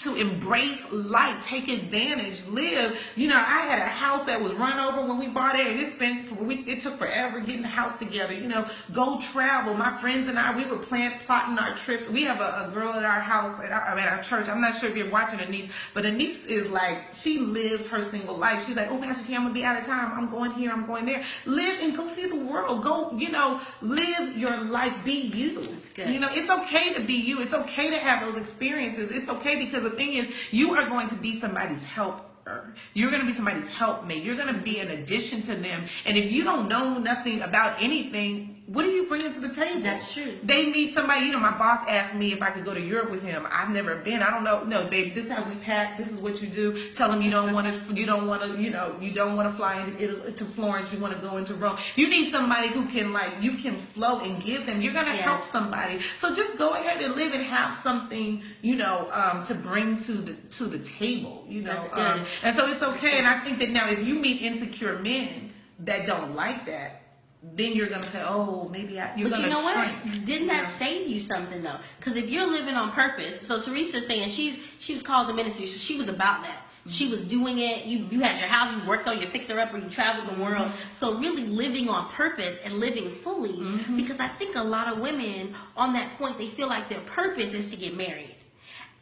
to embrace life, take advantage, live. You know, I had a house that was run over when we bought it, and it took forever getting the house together. You know, go travel. My friends and I, we were plotting our trips. We have a girl at our house at our church. I'm not sure if you're watching Anise, but Anise is like, she lives her single life. She's like, oh, Pastor T, I'm gonna be out of time. I'm going here, I'm going there. Live and go see the world. Go, you know, live your life. Be you. You know, it's okay to be you. It's okay to have those experiences. It's okay, because the thing is, you are going to be somebody's helper. You're going to be somebody's helpmate. You're going to be an addition to them. And if you don't know nothing about anything, what are you bringing to the table? That's true. They meet somebody. You know, my boss asked me if I could go to Europe with him. I've never been. I don't know. No, baby, this is how we pack. This is what you do. Tell them you don't want to. You don't want to. You know, you don't want to fly into Italy, to Florence. You want to go into Rome. You need somebody who can, like, you can flow and give them. You're going to help somebody. So just go ahead and live and have something, you know, to bring to the table. You know, That's good. and so it's okay. And I think that now, if you meet insecure men that don't like that, then you're gonna say, "Oh, maybe you're but gonna you know shrink." What? Didn't that save you something though? Because if you're living on purpose, so Theresa's saying she was called to ministry, so she was about that. She was doing it. You had your house, you worked on your fixer-upper, you traveled the world. So really living on purpose and living fully, because I think a lot of women on that point, they feel like their purpose is to get married.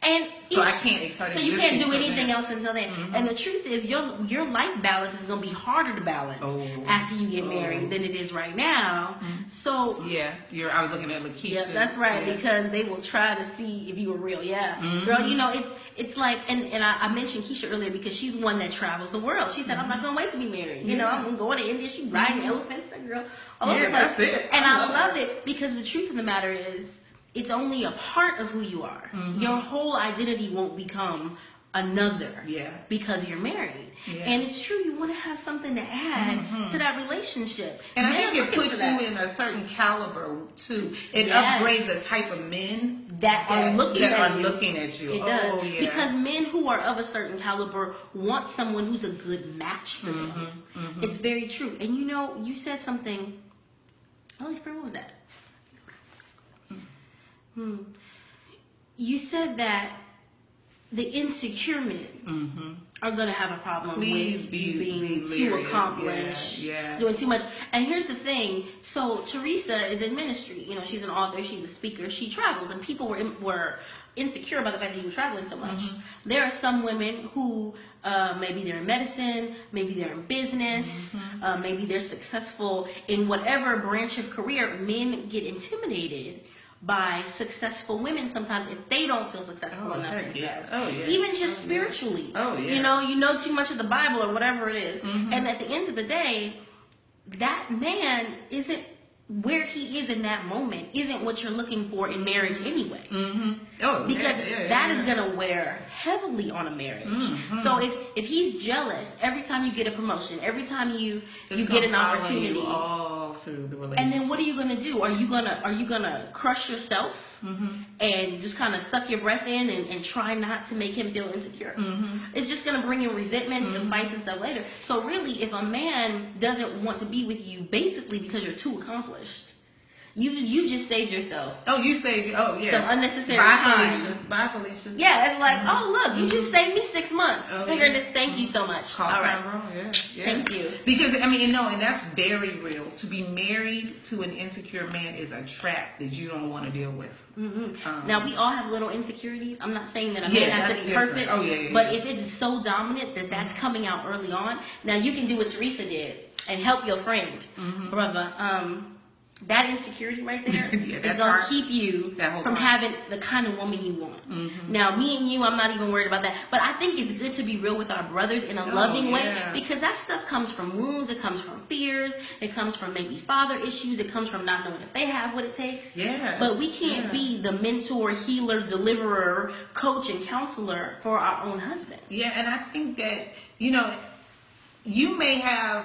And so I can't so you can't do anything else until then. And the truth is, your life balance is going to be harder to balance after you get married than it is right now. So yeah, I was looking at Lakeisha. Yeah, that's right, because they will try to see if you were real. Yeah, girl, you know it's like, and I mentioned Keisha earlier because she's one that travels the world. She said, I'm not gonna wait to be married. You know, I'm going to India. She's riding elephants, that girl. All over the place. That's it. And I love it because the truth of the matter is, it's only a part of who you are. Your whole identity won't become another because you're married. And it's true, you want to have something to add to that relationship. And I think it puts you in a certain caliber too. It upgrades the type of men that are looking at you. It does. Because men who are of a certain caliber want someone who's a good match for them. It's very true. And you know, you said something, Holy Spirit, what was that? You said that the insecure men are going to have a problem with you being too accomplished, doing too much. And here's the thing. So Theresa is in ministry. You know, she's an author. She's a speaker. She travels. And people were insecure about the fact that you were traveling so much. There are some women who maybe they're in medicine, maybe they're in business, maybe they're successful in whatever branch of career. Men get intimidated by successful women sometimes if they don't feel successful enough themselves. Even just spiritually. You know too much of the Bible or whatever it is. And at the end of the day, that man isn't where he is in that moment isn't what you're looking for in marriage anyway. Because that is going to wear heavily on a marriage. So if he's jealous every time you get a promotion, every time you get an opportunity, all through the relationship. and then what are you going to do? Are you gonna crush yourself and just kind of suck your breath in and try not to make him feel insecure? It's just going to bring in resentments and fights and stuff later. So really, if a man doesn't want to be with you basically because you're too accomplished, you just saved yourself. You saved. Some unnecessary time. Bye, Felicia. Yeah, it's like, look, you just saved me 6 months. Figure this. Thank you so much. All right. Thank you. Because I mean, and that's very real. To be married to an insecure man is a trap that you don't want to deal with. Now we all have little insecurities. I'm not saying that a man has to be perfect. But if it's so dominant that's coming out early on, now you can do what Theresa did and help your friend, brother. That insecurity right there is going to keep you from having the kind of woman you want. Now, me and you, I'm not even worried about that. But I think it's good to be real with our brothers in a loving way, because that stuff comes from wounds, it comes from fears, it comes from maybe father issues, it comes from not knowing if they have what it takes. But we can't be the mentor, healer, deliverer, coach, and counselor for our own husband. And I think that, you know, you may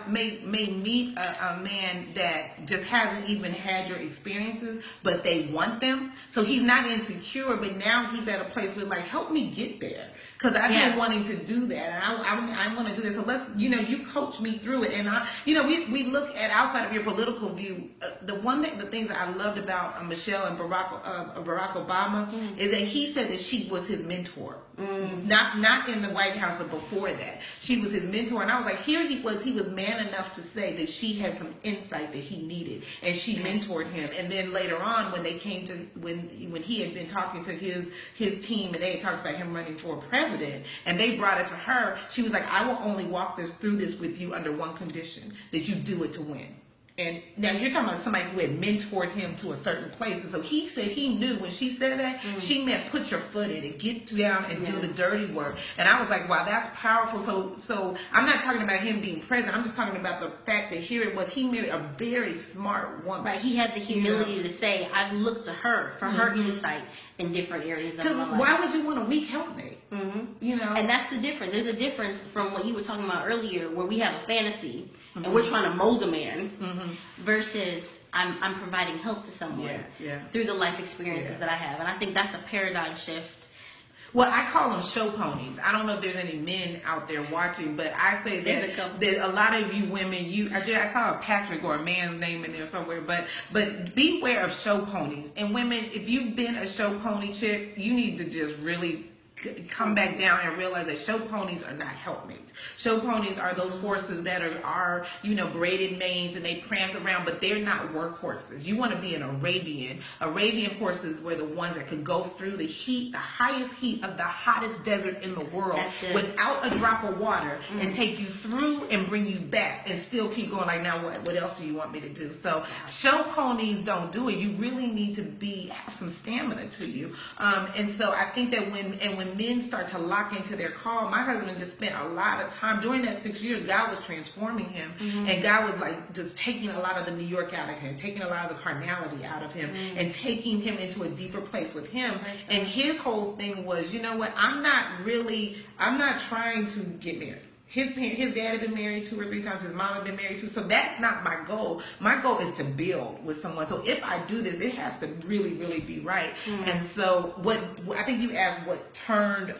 meet a man that just hasn't even had your experiences, but they want them. So he's not insecure, but now he's at a place where, like, help me get there. because I've been wanting to do that, and I want to do this. So let's, you coach me through it, and we look at outside of your political view. The things that I loved about Michelle and Barack Obama is that he said that she was his mentor. Not in the White House, but before that, she was his mentor, and I was like, here he was man enough to say that she had some insight that he needed, and she mentored him. And then later on, when they came to when he had been talking to his team, and they had talked about him running for president, and they brought it to her, she was like, I will only walk through this with you under one condition, that you do it to win. And now you're talking about somebody who had mentored him to a certain place. And so he said he knew when she said that, she meant put your foot in it, get down and do the dirty work. And I was like, wow, that's powerful. So I'm not talking about him being president. I'm just talking about the fact that here it was, he married a very smart woman. Right. He had the humility to say, I've looked to her for her insight in different areas of my life. Why would you want a weak helpmate? And that's the difference. There's a difference from what you were talking about earlier, where we have a fantasy and we're trying to mold a man, versus I'm providing help to someone through the life experiences that I have. And I think that's a paradigm shift. Well, I call them show ponies. I don't know if there's any men out there watching, but I say that a lot of you women, I saw a Patrick or a man's name in there somewhere, but beware of show ponies. And women, if you've been a show pony chick, you need to just really come back down and realize that show ponies are not helpmates. Show ponies are those horses that are braided manes, and they prance around, but they're not workhorses. You want to be an Arabian. Arabian horses were the ones that could go through the heat, the highest heat of the hottest desert in the world without a drop of water, and take you through and bring you back and still keep going. Like, now what else do you want me to do? So show ponies don't do it. You really need to have some stamina to you. And so I think that when men start to lock into their call, my husband just spent a lot of time during that 6 years. God was transforming him, and God was like just taking a lot of the New York out of him, taking a lot of the carnality out of him, and taking him into a deeper place with him. And his whole thing was, you know what? I'm not trying to get married. His dad had been married 2 or 3 times. His mom had been married 2. So that's not my goal. My goal is to build with someone. So if I do this, it has to really, really be right. And so I think you asked what turned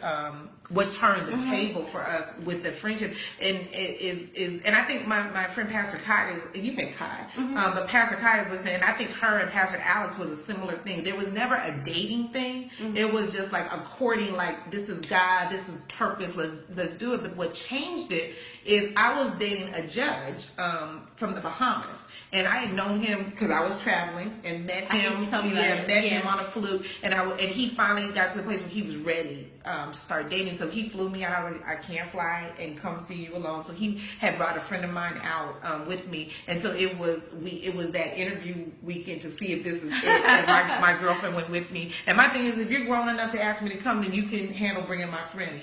the table for us with the friendship, and and I think my friend Pastor Kai you met Kai, but Pastor Kai is listening, and I think her and Pastor Alex was a similar thing. There was never a dating thing. It was just like a courting, like, this is God, this is purpose, let's do it. But what changed it is I was dating a judge from the Bahamas, and I had known him because I was traveling and met him. Him on a flute, and he finally got to the place where he was ready to start dating. So he flew me out. I was like, I can't fly and come see you alone. So he had brought a friend of mine out with me, and so it was that interview weekend to see if this is it. And my girlfriend went with me. And my thing is, if you're grown enough to ask me to come, then you can handle bringing my friend.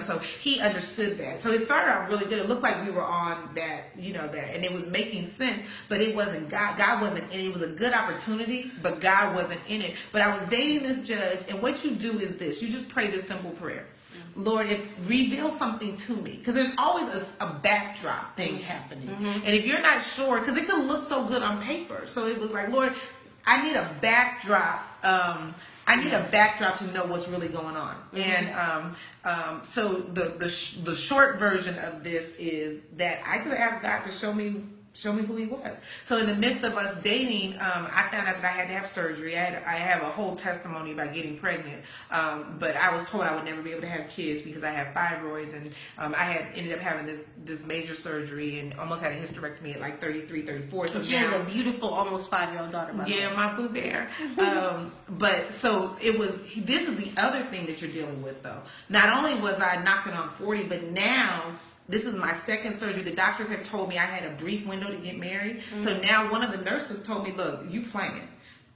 So he understood that. So it started out really good. It looked like we were on that, and it was making sense, but it wasn't God. God wasn't in it. It was a good opportunity, but God wasn't in it. But I was dating this judge, and what you do is this: you just pray this simple prayer. Lord, reveal something to me, because there's always a backdrop thing happening, and if you're not sure, because it could look so good on paper, so it was like, Lord, I need a backdrop. I need a backdrop to know what's really going on. And so the short version of this is that I just asked God to show me who he was. So in the midst of us dating, I found out that I had to have surgery. I have a whole testimony about getting pregnant, but I was told I would never be able to have kids because I have fibroids, and I had ended up having this major surgery and almost had a hysterectomy at like 33, 34. So she has a beautiful, almost 5-year-old daughter. My boo bear. But so this is the other thing that you're dealing with, though. Not only was I knocking on 40, but now this is my second surgery. The doctors had told me I had a brief window to get married. So now one of the nurses told me, look, you playing.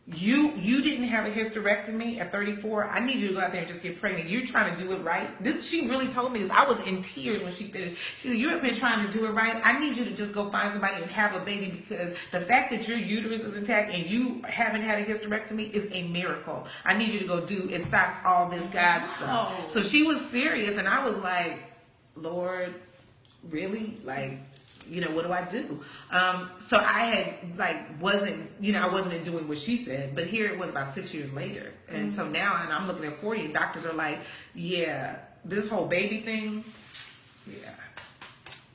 You didn't have a hysterectomy at 34. I need you to go out there and just get pregnant. You're trying to do it right. She really told me this. I was in tears when she finished. She said, you're up here trying to do it right. I need you to just go find somebody and have a baby, because the fact that your uterus is intact and you haven't had a hysterectomy is a miracle. I need you to go do and stop all this God stuff. So she was serious, and I was like, Lord, really? Like, what do I do? So I had I wasn't doing what she said, but here it was about 6 years later. And so now, and I'm looking at 40, and doctors are like, yeah, this whole baby thing, yeah.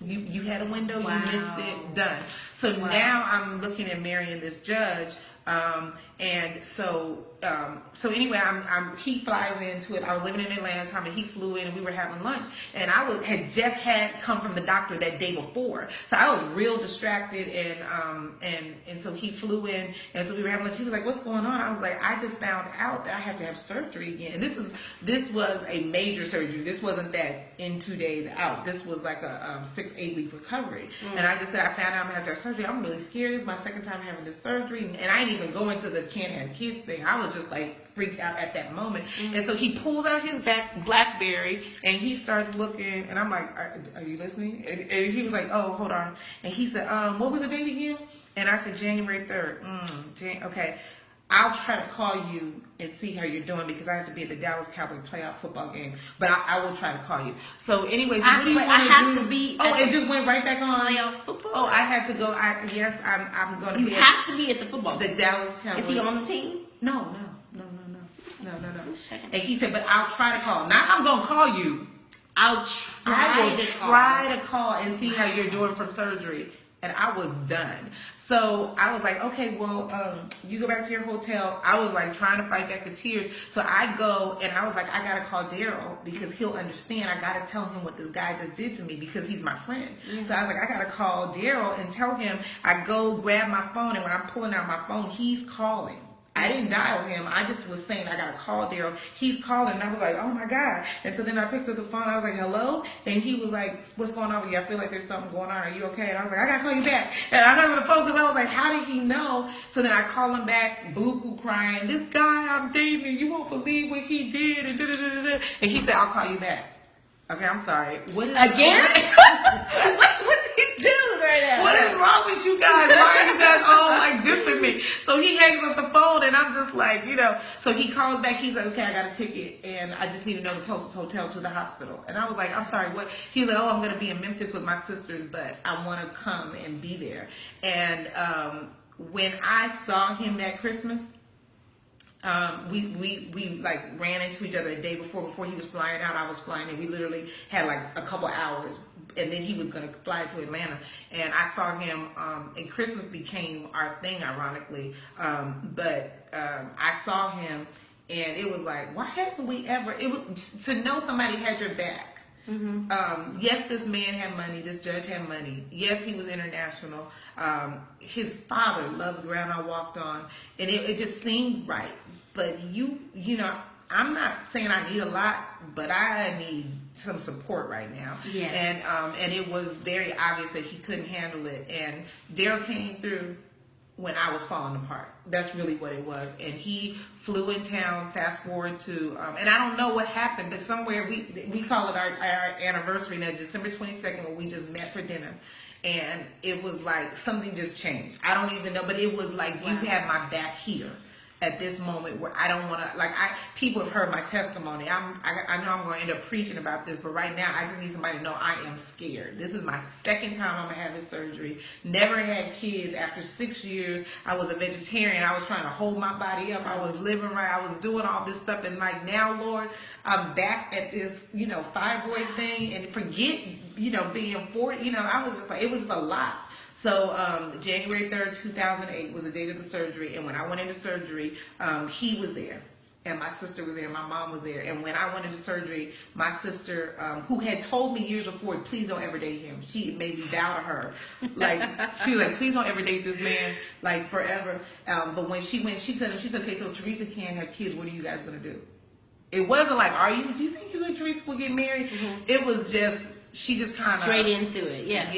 You had a window, you missed it, done. So now I'm looking at marrying this judge, and so anyway, he flies into it. I was living in Atlanta at the time, and he flew in, and we were having lunch, and I had just come from the doctor that day before, so I was real distracted, and so he flew in, and so we were having lunch. He was like, "What's going on?" I was like, "I just found out that I had to have surgery again." And this was a major surgery. This wasn't that in 2 days out. This was like a 6-8 week recovery. And I just said, "I found out I'm gonna have to have surgery. I'm really scared. This is my second time having this surgery." And I didn't even go into the can't have kids thing. I was just like freaked out at that moment. And so he pulls out his BlackBerry and he starts looking, and I'm like, are you listening? And he was like, "Oh, hold on." And he said, "What was the date again?" And I said, "January 3rd. Okay. I'll try to call you and see how you're doing because I have to be at the Dallas Cowboy playoff football game. But I will try to call you." So anyways, what do you want to do? I have to be. Oh, it just went right back on. Playoff football? Oh, I have to go. Yes, I'm going to be. You have to be at the football. The Dallas Cowboys. Is he on the team? No. And he said, "But I'll try to call. Not I'm going to call you. I will try to call and see how you're doing from surgery." And I was done. So I was like, "Okay, well, you go back to your hotel." I was like trying to fight back the tears. So I go and I was like, "I gotta call Daryl because he'll understand. I gotta tell him what this guy just did to me because he's my friend." So I was like, "I gotta call Daryl and tell him." I go grab my phone, and when I'm pulling out my phone, he's calling. I didn't dial him. I just was saying, "I gotta call Daryl." He's calling, and I was like, "Oh my God." And so then I picked up the phone. I was like, "Hello?" And he was like, "What's going on with you? I feel like there's something going on. Are you okay?" And I was like, "I gotta call you back." And I hung up the phone because I was like, how did he know? So then I call him back, boo-hoo crying. "This guy I'm dating, you won't believe what he did." And da-da-da-da-da. And he said, "I'll call you back." Okay, I'm sorry. What is again? What's he doing right now? What is wrong with you guys? Why are you guys all like dissing me? So he hangs up the phone, and I'm just like, So he calls back. He's like, "Okay, I got a ticket, and I just need to know the closest hotel to the hospital." And I was like, "I'm sorry, what?" He was like, "Oh, I'm gonna be in Memphis with my sisters, but I want to come and be there." And when I saw him that Christmas. We like ran into each other the day before he was flying out. I was flying in. We literally had like a couple hours, and then he was going to fly to Atlanta. And I saw him, and Christmas became our thing, ironically. But I saw him, and it was like, why haven't we ever? It was to know somebody had your back. Yes, this man had money. This judge had money. Yes, he was international. His father loved the ground I walked on, and it just seemed right. But I'm not saying I need a lot, but I need some support right now. Yeah. And it was very obvious that he couldn't handle it. And Daryl came through when I was falling apart. That's really what it was. And he flew in town, fast forward to, and I don't know what happened, but somewhere we call it our anniversary now, December 22nd, when we just met for dinner. And it was like something just changed. I don't even know, but it was like, you have my back here at this moment where I don't want to, people have heard my testimony. I know I'm going to end up preaching about this, but right now I just need somebody to know I am scared. This is my second time I'm going to have this surgery. Never had kids. After 6 years, I was a vegetarian. I was trying to hold my body up. I was living right. I was doing all this stuff. And now, Lord, I'm back at this, fibroid thing, and forget, being 40, I was just like, it was a lot. So January 3rd, 2008 was the date of the surgery. And when I went into surgery, he was there. And my sister was there. My mom was there. And when I went into surgery, my sister, who had told me years before, "Please don't ever date him." She made me vow to her. She was like, "Please don't ever date this man, forever." But when she went, she said, "Okay, so Theresa can't have kids. What are you guys going to do?" It wasn't like, do you think you and Theresa will get married? Mm-hmm. It was just, she just kind of straight into it. Yeah.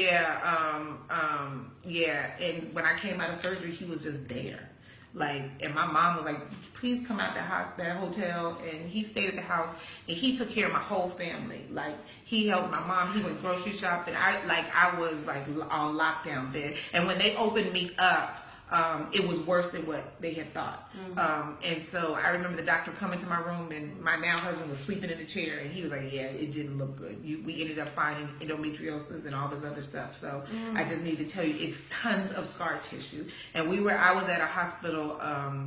Yeah. And when I came out of surgery, he was just there. And my mom was like, "Please come out that hotel." And he stayed at the house, and he took care of my whole family. He helped my mom. He went grocery shopping. I was on lockdown bed. And when they opened me up, it was worse than what they had thought. Mm-hmm. And so I remember the doctor coming to my room, and my now husband was sleeping in a chair, and he was like, "Yeah, it didn't look good. We ended up finding endometriosis and all this other stuff." So I just need to tell you, it's tons of scar tissue. And I was at a hospital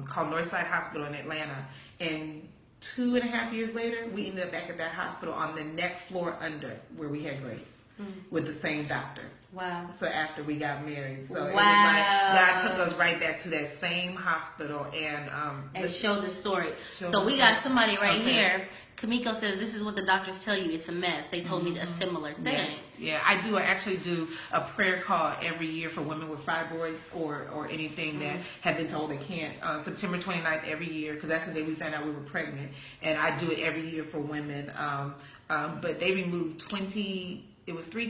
called Northside Hospital in Atlanta, and 2.5 years later, we ended up back at that hospital on the next floor under where we had Grace with the same doctor. Wow. So after we got married, so Wow. it was like God took us right back to that same hospital and show the story. Show So the we got story. somebody right Okay. here. Kamiko says, this is what the doctors tell you. It's a mess. They told me a similar thing. Yes. Yeah, I actually do a prayer call every year for women with fibroids or anything that have been told they can't. September 29th every year, because that's the day we found out we were pregnant. And I do it every year for women. But they removed 3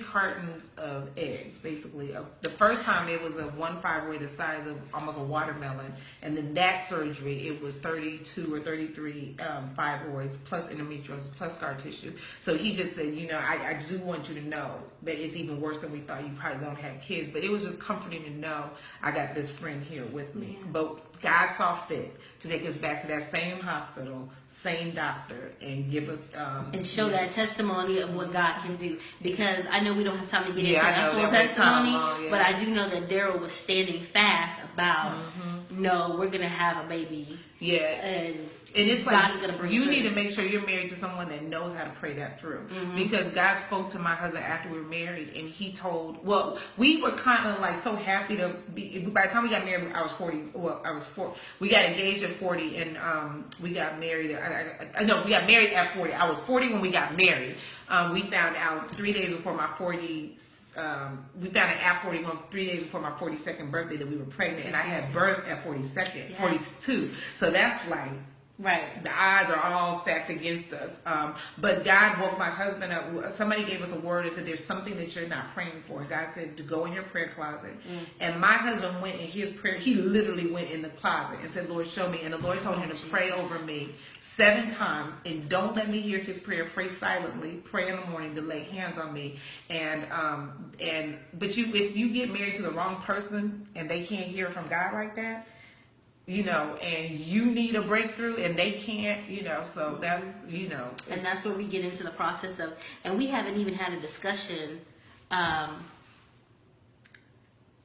cartons of eggs, basically. The first time it was one fibroid the size of almost a watermelon. And then that surgery, it was 32 or 33 fibroids, plus endometriosis, plus scar tissue. So he just said, I do want you to know that it's even worse than we thought. You probably won't have kids. But it was just comforting to know I got this friend here with me. Yeah. But God saw fit to take us back to that same hospital, same doctor, and give us and show that testimony of what God can do. Because I know we don't have time to get into I that know, full that testimony, but I do know that Daryl was standing fast about, no, we're gonna have a baby. Yeah, and it's God like is gonna bring you through. need to make sure you're married to someone that knows how to pray that through. Because God spoke to my husband after we were married, and he told. Well, we were kind of like so happy to be. By the time we got married, I was 40. Well, I was 4. We got engaged at 40, and we got married. No, we got married at 40. I was 40 when we got married. We found out 3 days before my 40. We found it at 41, 3 days before my 42nd birthday that we were pregnant, and I had birth at 42nd, 42. So that's like. Right. The odds are all stacked against us. But God woke my husband up. Somebody gave us a word and said, there's something that you're not praying for. God said to go in your prayer closet. And my husband went in his prayer. He literally went in the closet and said, Lord, show me. And the Lord told him to pray over me 7 times. And don't let me hear his prayer. Pray silently. Pray in the morning to lay hands on me. But if you get married to the wrong person and they can't hear from God like that, and you need a breakthrough and they can't, so that's, And that's where we get into the process of, and we haven't even had a discussion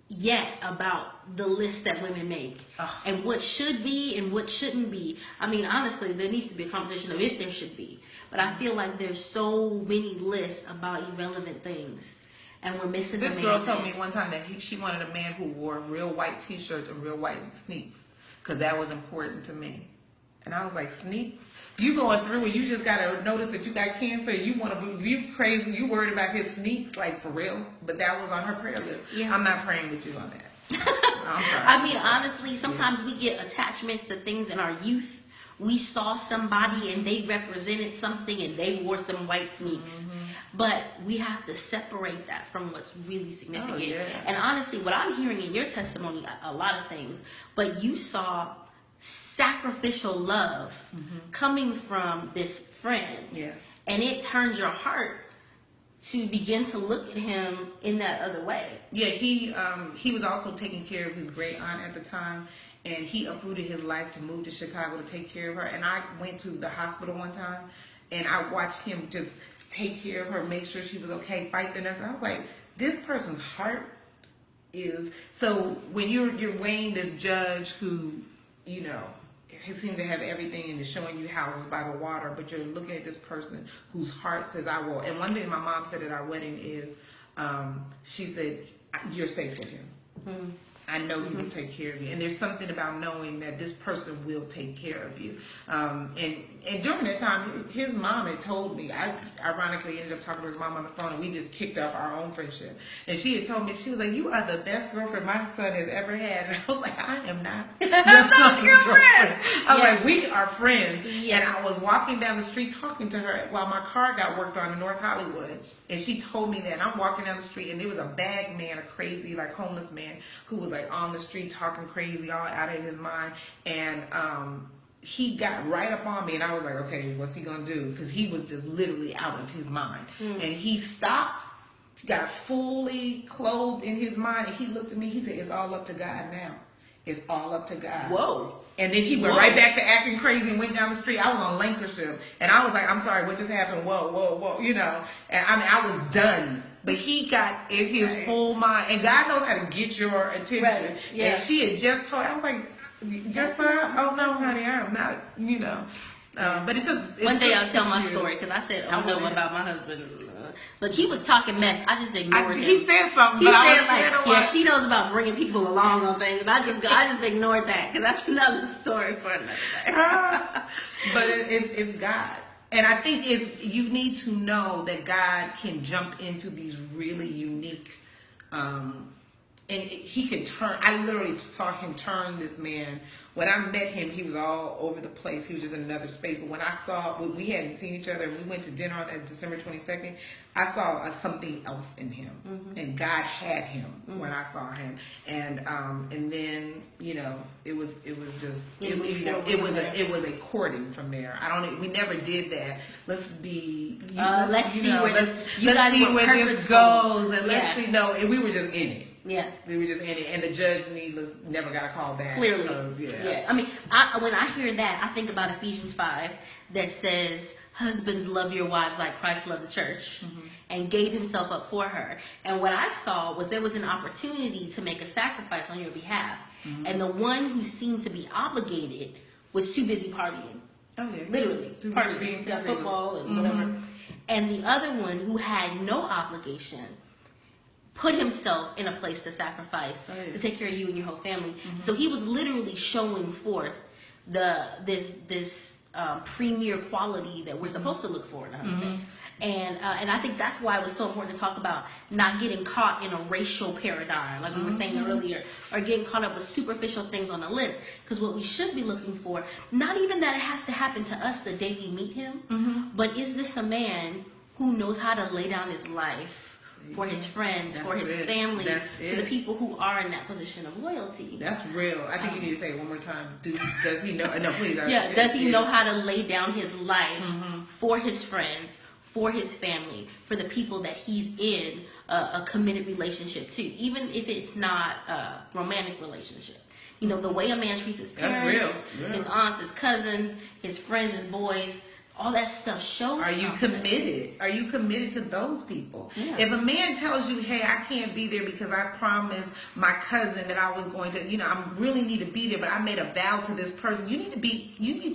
yet about the list that women make and what should be and what shouldn't be. I mean, honestly, there needs to be a conversation of if there should be. But I feel like there's so many lists about irrelevant things. And we're missing this the girl main told thing. me one time that she wanted a man who wore real white t-shirts and real white sneaks. Because that was important to me. And I was like, sneaks? You going through and you just got to notice that you got cancer. You crazy. You worried about his sneaks, like for real. But that was on her prayer list. Yeah. I'm not praying with you on that. I'm sorry. I mean, honestly, sometimes we get attachments to things in our youth. We saw somebody and they represented something and they wore some white sneaks. But we have to separate that from what's really significant. Oh, yeah. And honestly, what I'm hearing in your testimony, a lot of things, but you saw sacrificial love coming from this friend. Yeah. And it turned your heart to begin to look at him in that other way. Yeah, he was also taking care of his great aunt at the time. And he uprooted his life to move to Chicago to take care of her. And I went to the hospital one time, and I watched him just take care of her, make sure she was okay, fight the nurse. I was like, this person's heart is... So when you're weighing this judge who, he seems to have everything and is showing you houses by the water, but you're looking at this person whose heart says, I will. And one thing my mom said at our wedding is, she said, you're safe with him. I know he will take care of you. And there's something about knowing that this person will take care of you. And during that time, his mom had told me, I ironically ended up talking to his mom on the phone, and we just kicked off our own friendship. And she had told me, she was like, you are the best girlfriend my son has ever had. And I was like, I am not your son's girlfriend. I was like, we are friends. Yes. And I was walking down the street talking to her while my car got worked on in North Hollywood. And she told me that. And I'm walking down the street, and there was a bag man, a crazy, like, homeless man, who was, like, on the street talking crazy, all out of his mind. And he got right up on me, and I was like, okay, what's he gonna do? Because he was just literally out of his mind. And he stopped, got fully clothed in his mind, and he looked at me, he said, it's all up to God now. It's all up to God. Whoa. And then he went right back to acting crazy and went down the street. I was on Lancashire, and I was like, I'm sorry, what just happened? Whoa, whoa, whoa, And I mean, I was done. But he got in his full mind, and God knows how to get your attention. Right. Yeah. And she had just told, I was like, your son? Oh no, honey, I am not, But it took. One day I'll tell 6 my years. story because I said, "Oh no, about my husband." Look, he was talking mess. I just ignored him. He said something. He but said I was like, scared of "Yeah, what- she knows about bringing people along on things." I just ignored that because that's another story for another day. But it's God. And I think you need to know that God can jump into these really unique, and he can turn. I literally saw him turn this man. When I met him, he was all over the place. He was just in another space. But when I saw, we hadn't seen each other. We went to dinner on that December 22nd. I saw something else in him, and God had him when I saw him. And then it was just it was a courting from there. We never did that. Let's see where this goes, and let's see. No, and we were just in it. Yeah, we were just in it, and the judge never got a call back. Clearly, yeah. I mean, when I hear that, I think about Ephesians 5 that says, "Husbands, love your wives like Christ loved the church and gave himself up for her." And what I saw was there was an opportunity to make a sacrifice on your behalf, and the one who seemed to be obligated was too busy partying. Oh yeah, literally partying, got football and whatever. And the other one who had no obligation put himself in a place to sacrifice to take care of you and your whole family. So he was literally showing forth this premier quality that we're supposed to look for in a husband. And I think that's why it was so important to talk about not getting caught in a racial paradigm, like we were saying earlier, or getting caught up with superficial things on the list. Because what we should be looking for, not even that it has to happen to us the day we meet him, but is this a man who knows how to lay down his life for his friends, for his family, for the people who are in that position of loyalty. That's real. I think you need to say it one more time. Does he know? No, please. Yeah, does he know how to lay down his life for his friends, for his family, for the people that he's in a committed relationship to, even if it's not a romantic relationship. The way a man treats his parents, his aunts, his cousins, his friends, his boys, all that stuff shows. Are you committed? Are you committed to those people? Yeah. If a man tells you, "Hey, I can't be there because I promised my cousin that I was going to, I really need to be there, but I made a vow to this person," you need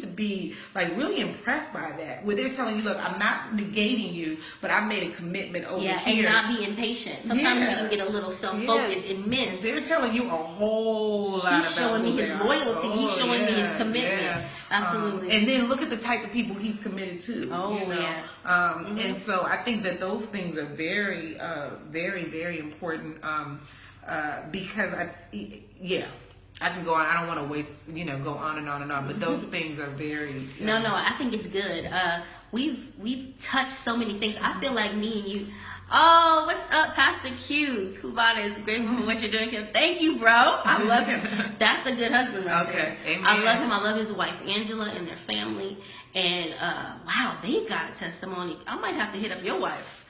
to be like really impressed by that. Where they're telling you, "Look, I'm not negating you, but I made a commitment over here." And not be impatient. Sometimes we can get a little self-focused and miss. They're telling you a whole lot about He's showing me his loyalty. He's showing me his commitment. Yeah. Absolutely. And then look at the type of people he's committed to. And so I think that those things are very, very, very important because I can go on. I don't want to waste, go on and on and on. But those things are very. No, I think it's good. We've touched so many things. I feel like me and you. Oh, what's up, Pastor Q? Cubana is grateful for what you're doing here. Thank you, bro. I love him. That's a good husband right there. Amen. I love him. I love his wife, Angela, and their family. And wow, they got a testimony. I might have to hit up your wife.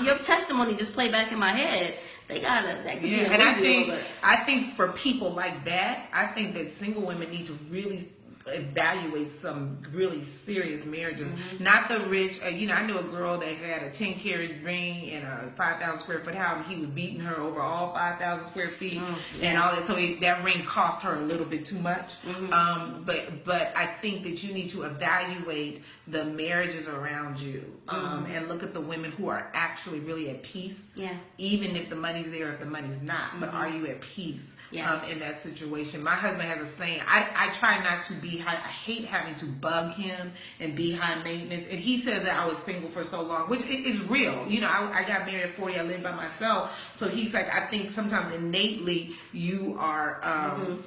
Your testimony just played back in my head. They got that could be a movie. And I think for people like that, I think that single women need to really evaluate some really serious marriages. Not the rich. I knew a girl that had a 10-carat ring in a 5,000 square foot house. And he was beating her over all 5,000 square feet and all that. So that ring cost her a little bit too much. But I think that you need to evaluate the marriages around you and look at the women who are actually really at peace. Yeah. Even if the money's there, if the money's not. But are you at peace? In that situation? My husband has a saying. I try not to be high. I hate having to bug him and be high maintenance. And he says that I was single for so long, which is real. I got married at 40. I lived by myself. So he's like, I think sometimes innately you are,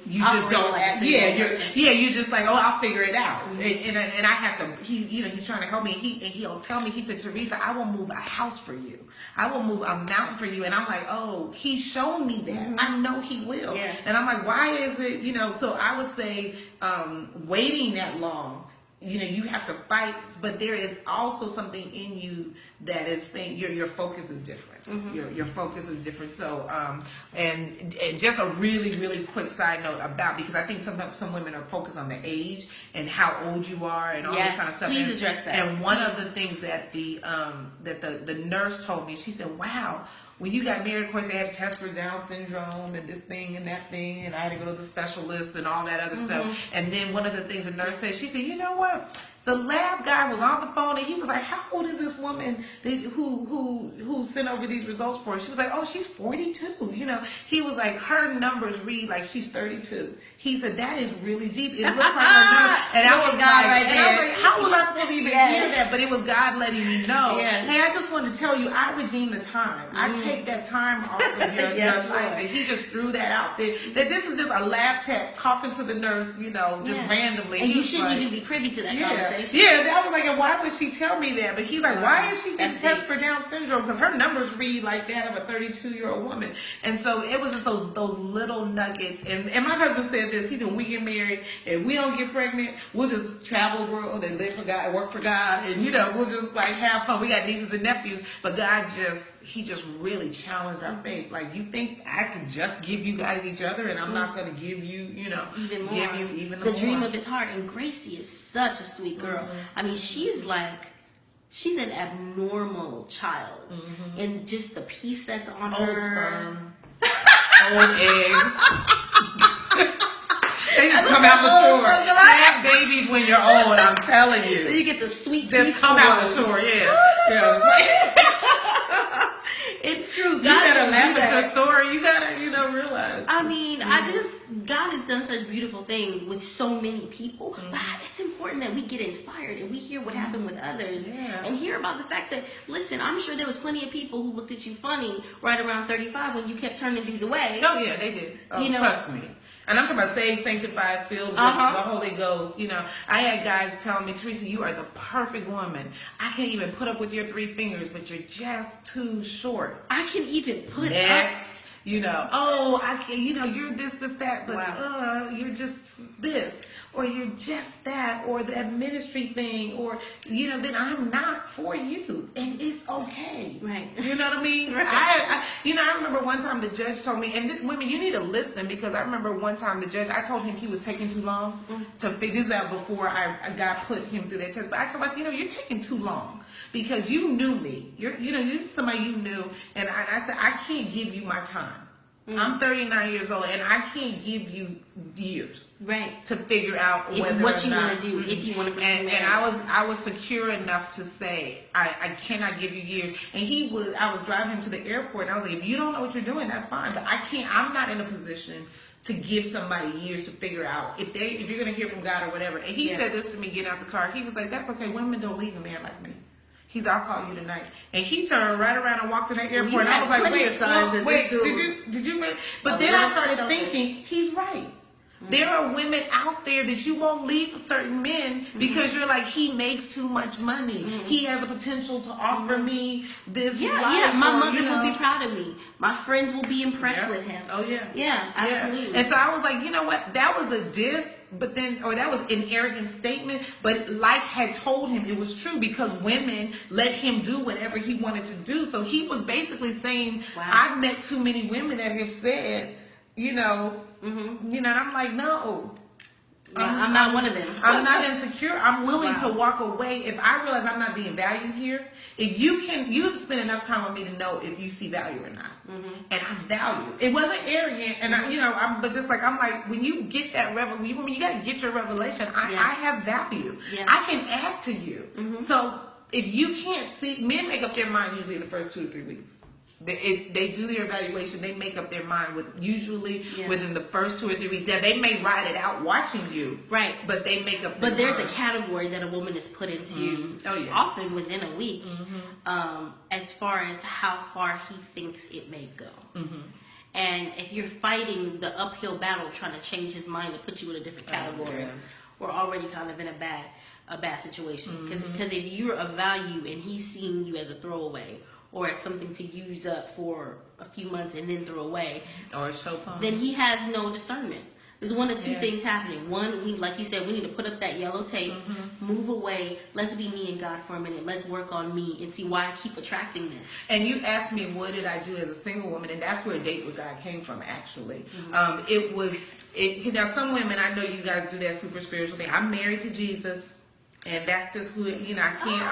you just don't ask. You're just like, oh, I'll figure it out. And I have to. He's trying to help me. He'll tell me. He said, "Theresa, I will move a house for you. I will move a mountain for you." And I'm like, oh, he's shown me that. I know he will. Yeah. And I'm like, why is it, so I would say waiting that long, you have to fight, but there is also something in you that is saying your focus is different. Your focus is different. So, and just a really, really quick side note because I think sometimes some women are focused on the age and how old you are and all this kind of stuff. Please address that. And one of the things that the nurse told me, she said, "Wow, when you got married, of course, they had to test for Down syndrome and this thing and that thing, and I had to go to the specialist and all that other stuff. And then one of the things the nurse said, she said, you know what? The lab guy was on the phone and he was like, how old is this woman who sent over these results for her? She was like, oh, she's 42. You know, he was like, her numbers read like she's 32. He said, that is really deep. It looks like her numbers. And I was like, how was I supposed to even hear that? But it was God letting me know. Hey, I just want to tell you, I redeem the time. I take that time off of your life. And he just threw that out there. That this is just a lab tech talking to the nurse, you know, just randomly. And you shouldn't even be privy to that conversation. Yeah, I was like, and why would she tell me that? But he's like, why is she getting tested for Down syndrome? Because her numbers read like that of a 32-year-old woman. And so it was just those little nuggets. And my husband said this. He said, when we get married, if we don't get pregnant, we'll just travel the world and live for God, work for God. And, you know, we'll just like have fun. We got nieces and nephews. But God he just really challenged our faith. Like, you think I can just give you guys each other and I'm not going to give you, you know, even more. Give you even the more. Dream of his heart. And Gracie is such a sweet girl. I mean, she's an abnormal child. And just the peace that's on Old her. sperm. Old eggs. They just come out mature. Have babies when you're old, I'm telling you. You get the sweet just come out mature, It's true. God, you gotta laugh at your story. You gotta, you know, realize. I mean, God has done such beautiful things with so many people. But it's important that we get inspired and we hear what happened with others and hear about the fact that, listen, I'm sure there was plenty of people who looked at you funny right around 35 when you kept turning dudes away. Oh yeah, they did. Oh, you know, trust me. And I'm talking about saved, sanctified, filled with the Holy Ghost. You know, I had guys telling me, Theresa, you are the perfect woman. I can't even put up with your 3 fingers, but you're just too short. I can even put Next. You know, oh, I can't, you know, you're this, that, but you're just this, or you're just that, or that ministry thing, or, you know, then I'm not for you, and it's okay. Right. You know what I mean? Right. I remember one time the judge told me, and women, you need to listen, because I remember one time the judge, I told him he was taking too long to figure this out before I got put him through that test, but I told myself, you know, you're taking too long. Because you knew me. You're somebody you knew. And I said, I can't give you my time. I'm 39 years old, and I can't give you years to figure out what you want to do, if you want to pursue marriage. And I was secure enough to say, I cannot give you years. And I was driving him to the airport, and I was like, if you don't know what you're doing, that's fine. But I'm not in a position to give somebody years to figure out if you're going to hear from God or whatever. And he said this to me getting out the car. He was like, that's okay. Women don't leave a man like me. He's, I'll call you tonight. And he turned right around and walked to that airport. And I was like, wait, did you? But then I started thinking, he's right. There are women out there that you won't leave certain men because you're like, he makes too much money. He has a potential to offer me this life. My mother will be proud of me. My friends will be impressed with him. Oh, yeah. Yeah, absolutely. And so I was like, you know what? That was a diss, that was an arrogant statement. But life had told him it was true because women let him do whatever he wanted to do. So he was basically saying, I've met too many women that have said, you know, and I'm like, no. I'm not one of them. I'm not insecure. I'm willing to walk away if I realize I'm not being valued here. If you have spent enough time with me to know if you see value or not, and I value. It wasn't arrogant, and I'm like, when you get that revelation, you got to get your revelation. I have value. Yeah. I can add to you. So if you can't see, men make up their mind usually in the first 2 to 3 weeks. They do their evaluation. They make up their mind within the first 2 or 3 weeks. Now they may ride it out watching you, right? But they make up. But there's a category that a woman is put into, often within a week, as far as how far he thinks it may go. And if you're fighting the uphill battle, trying to change his mind to put you in a different category, we're already kind of in a bad situation. Because if you're of value and he's seeing you as a throwaway, or as something to use up for a few months and then throw away, or a show pony, then he has no discernment. There's one of two things happening. One, like you said, we need to put up that yellow tape, move away. Let's be me and God for a minute. Let's work on me and see why I keep attracting this. And you asked me, what did I do as a single woman? And that's where a date with God came from, actually. Now, some women, I know you guys do that super spiritual thing. I'm married to Jesus. And that's just who, you know, I can't,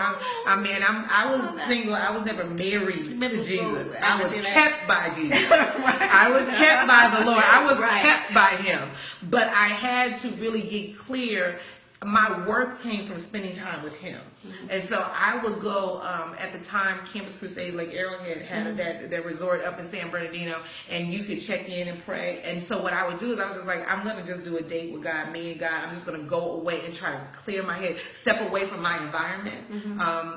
I was single. I was never married to Jesus. I was kept by Jesus. I was kept by the Lord. I was kept by him. But I had to really get clear. My work came from spending time with him. And so I would go, at the time, Campus Crusade, like Arrowhead had that resort up in San Bernardino, and you could check in and pray. And so what I would do is I was just like, I'm going to just do a date with God, me and God. I'm just going to go away and try to clear my head, step away from my environment,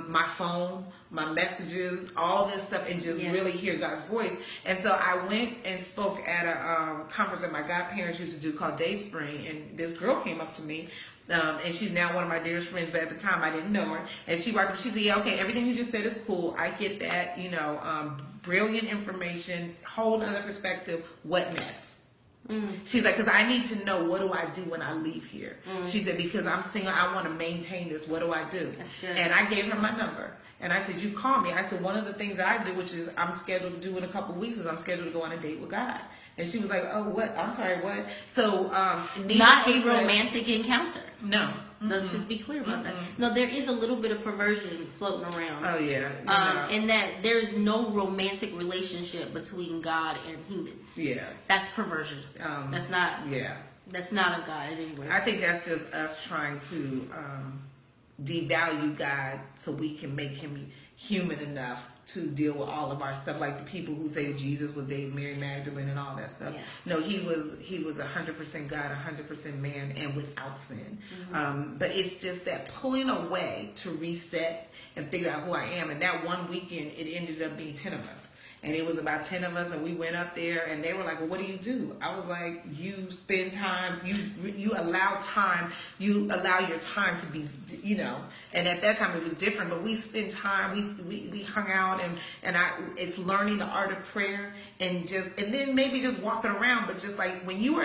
my phone, my messages, all this stuff, and just really hear God's voice. And so I went and spoke at a conference that my godparents used to do called Day Spring, and this girl came up to me. And she's now one of my dearest friends, but at the time I didn't know her. And she walked up, she said, yeah, okay, everything you just said is cool. I get that, you know, brilliant information, whole other perspective. What next? She's like, because I need to know, what do I do when I leave here? She said, because I'm single, I want to maintain this. What do I do? That's good. And I gave her my number. And I said, you call me. I said, one of the things that I do, which is I'm scheduled to do in a couple of weeks, is I'm scheduled to go on a date with God. And she was like, oh, what? I'm sorry, what? So, not a romantic encounter. No. Let's just be clear about that. No, there is a little bit of perversion floating around. Oh, yeah. And that there's no romantic relationship between God and humans. Yeah. That's perversion. That's not. Yeah. That's not of God anyway. I think that's just us trying to devalue God so we can make him human enough to deal with all of our stuff, like the people who say Jesus was dating Mary Magdalene and all that stuff. Yeah. No, he was 100% God, 100% man, and without sin. But it's just that pulling away to reset and figure out who I am. And that one weekend, it ended up being 10 of us. And it was about 10 of us, and we went up there, and they were like, well, what do you do? I was like, you spend time, you allow time, you allow your time to be, you know. And at that time, it was different, but we spent time, we hung out, and it's learning the art of prayer, and then maybe just walking around, but just like, when you're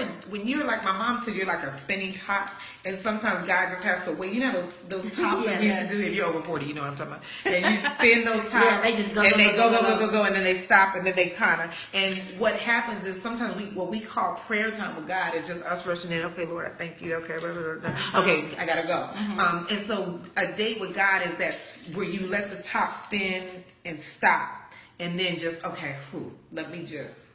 like, my mom said, you're like a spinning top, and sometimes God just has to wait. You know those tops that we used to do, if you're over 40, you know what I'm talking about. And you spin those tops, they just go, and they go, and then they stop, and then they kind of, and what happens is sometimes what we call prayer time with God is just us rushing in. Okay, Lord, I thank you. Okay, blah, blah, blah. Okay, I gotta go. And so a date with God is that where you let the top spin and stop, and then just let me just.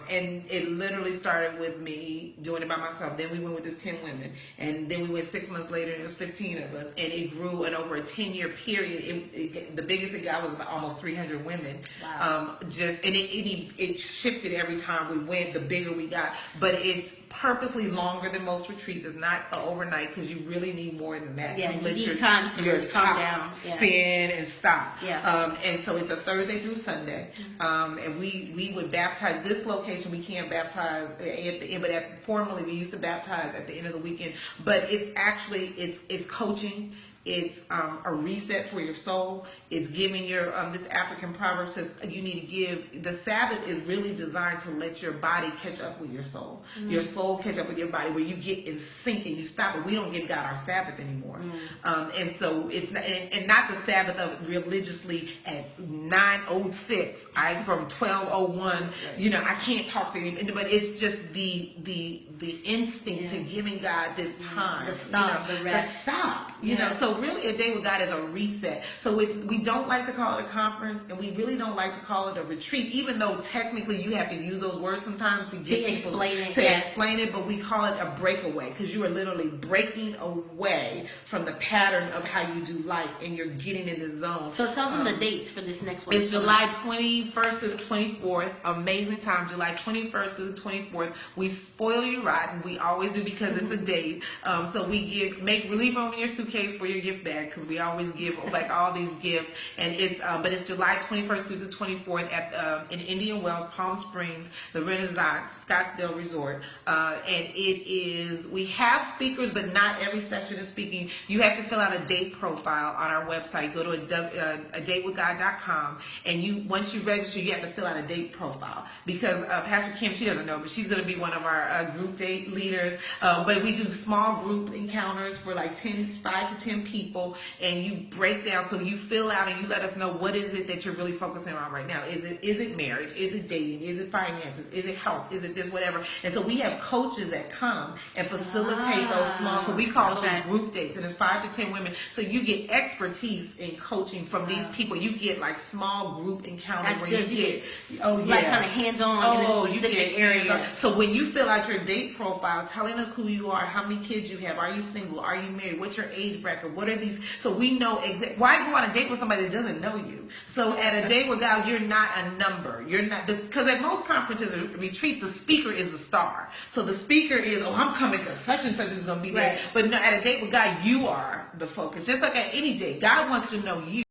And it literally started with me doing it by myself. Then we went with this 10 women, and then we went 6 months later, and it was 15 of us, and it grew. And over a 10-year period, the biggest it got was about almost 300 women. Wow. It shifted every time we went. The bigger we got, but it's purposely longer than most retreats. It's not overnight, because you really need more than that. Yeah, to let you need time to your top down, spin and stop. Yeah. And so it's a Thursday through Sunday, and we would baptize. This location we can't baptize at the end, but formerly we used to baptize at the end of the weekend. But it's actually it's coaching. It's a reset for your soul. It's giving your this African proverb says you need to give. The Sabbath is really designed to let your body catch up with your soul. Your soul catch up with your body, where you get in sync and you stop. But we don't give God our Sabbath anymore. And so it's not, and not the Sabbath of religiously at 9:06. I from 12:01. You know, I can't talk to him. But it's just the instinct to giving God this time. The stop, you know, the rest. The stop. You know, so really a day with God is a reset. So we don't like to call it a conference, and we really don't like to call it a retreat, even though technically you have to use those words sometimes to get people to explain it, but we call it a breakaway, because you are literally breaking away from the pattern of how you do life, and you're getting in the zone. So tell them the dates for this next one. It's July 21st to the 24th. Amazing time, July 21st to the 24th. We spoil you rotten. We always do, because it's a date. So we make relief room in your suitcase for your gift bag, because we always give like all these gifts. And it's but it's July 21st through the 24th at in Indian Wells, Palm Springs, the Renaissance Scottsdale Resort. And it is, we have speakers, but not every session is speaking. You have to fill out a date profile on our website. Go to a datewithgod.com, and once you register, you have to fill out a date profile, because Pastor Kim, she doesn't know, but she's going to be one of our group group date leaders, but we do small group encounters for like 5 to 10 people, and you break down, so you fill out and you let us know what is it that you're really focusing on right now. Is it marriage? Is it dating? Is it finances? Is it health? Is it this, whatever? And so we have coaches that come and facilitate those small, so we call those group dates, and it's 5 to 10 women. So you get expertise in coaching from these people. You get like small group encounters. That's where good. you get, like kind of hands-on in a specific area. So when you fill out your date profile, telling us who you are, how many kids you have, are you single, are you married, what's your age bracket, what are these, so we know exactly. Why go on a date with somebody that doesn't know you? So at a date with God, you're not a number. You're not this, because at most conferences and retreats, the speaker is the star. So the speaker is, oh, I'm coming because such and such is going to be there. Right. But no, at a date with God, you are the focus. Just like at any date, God wants to know you.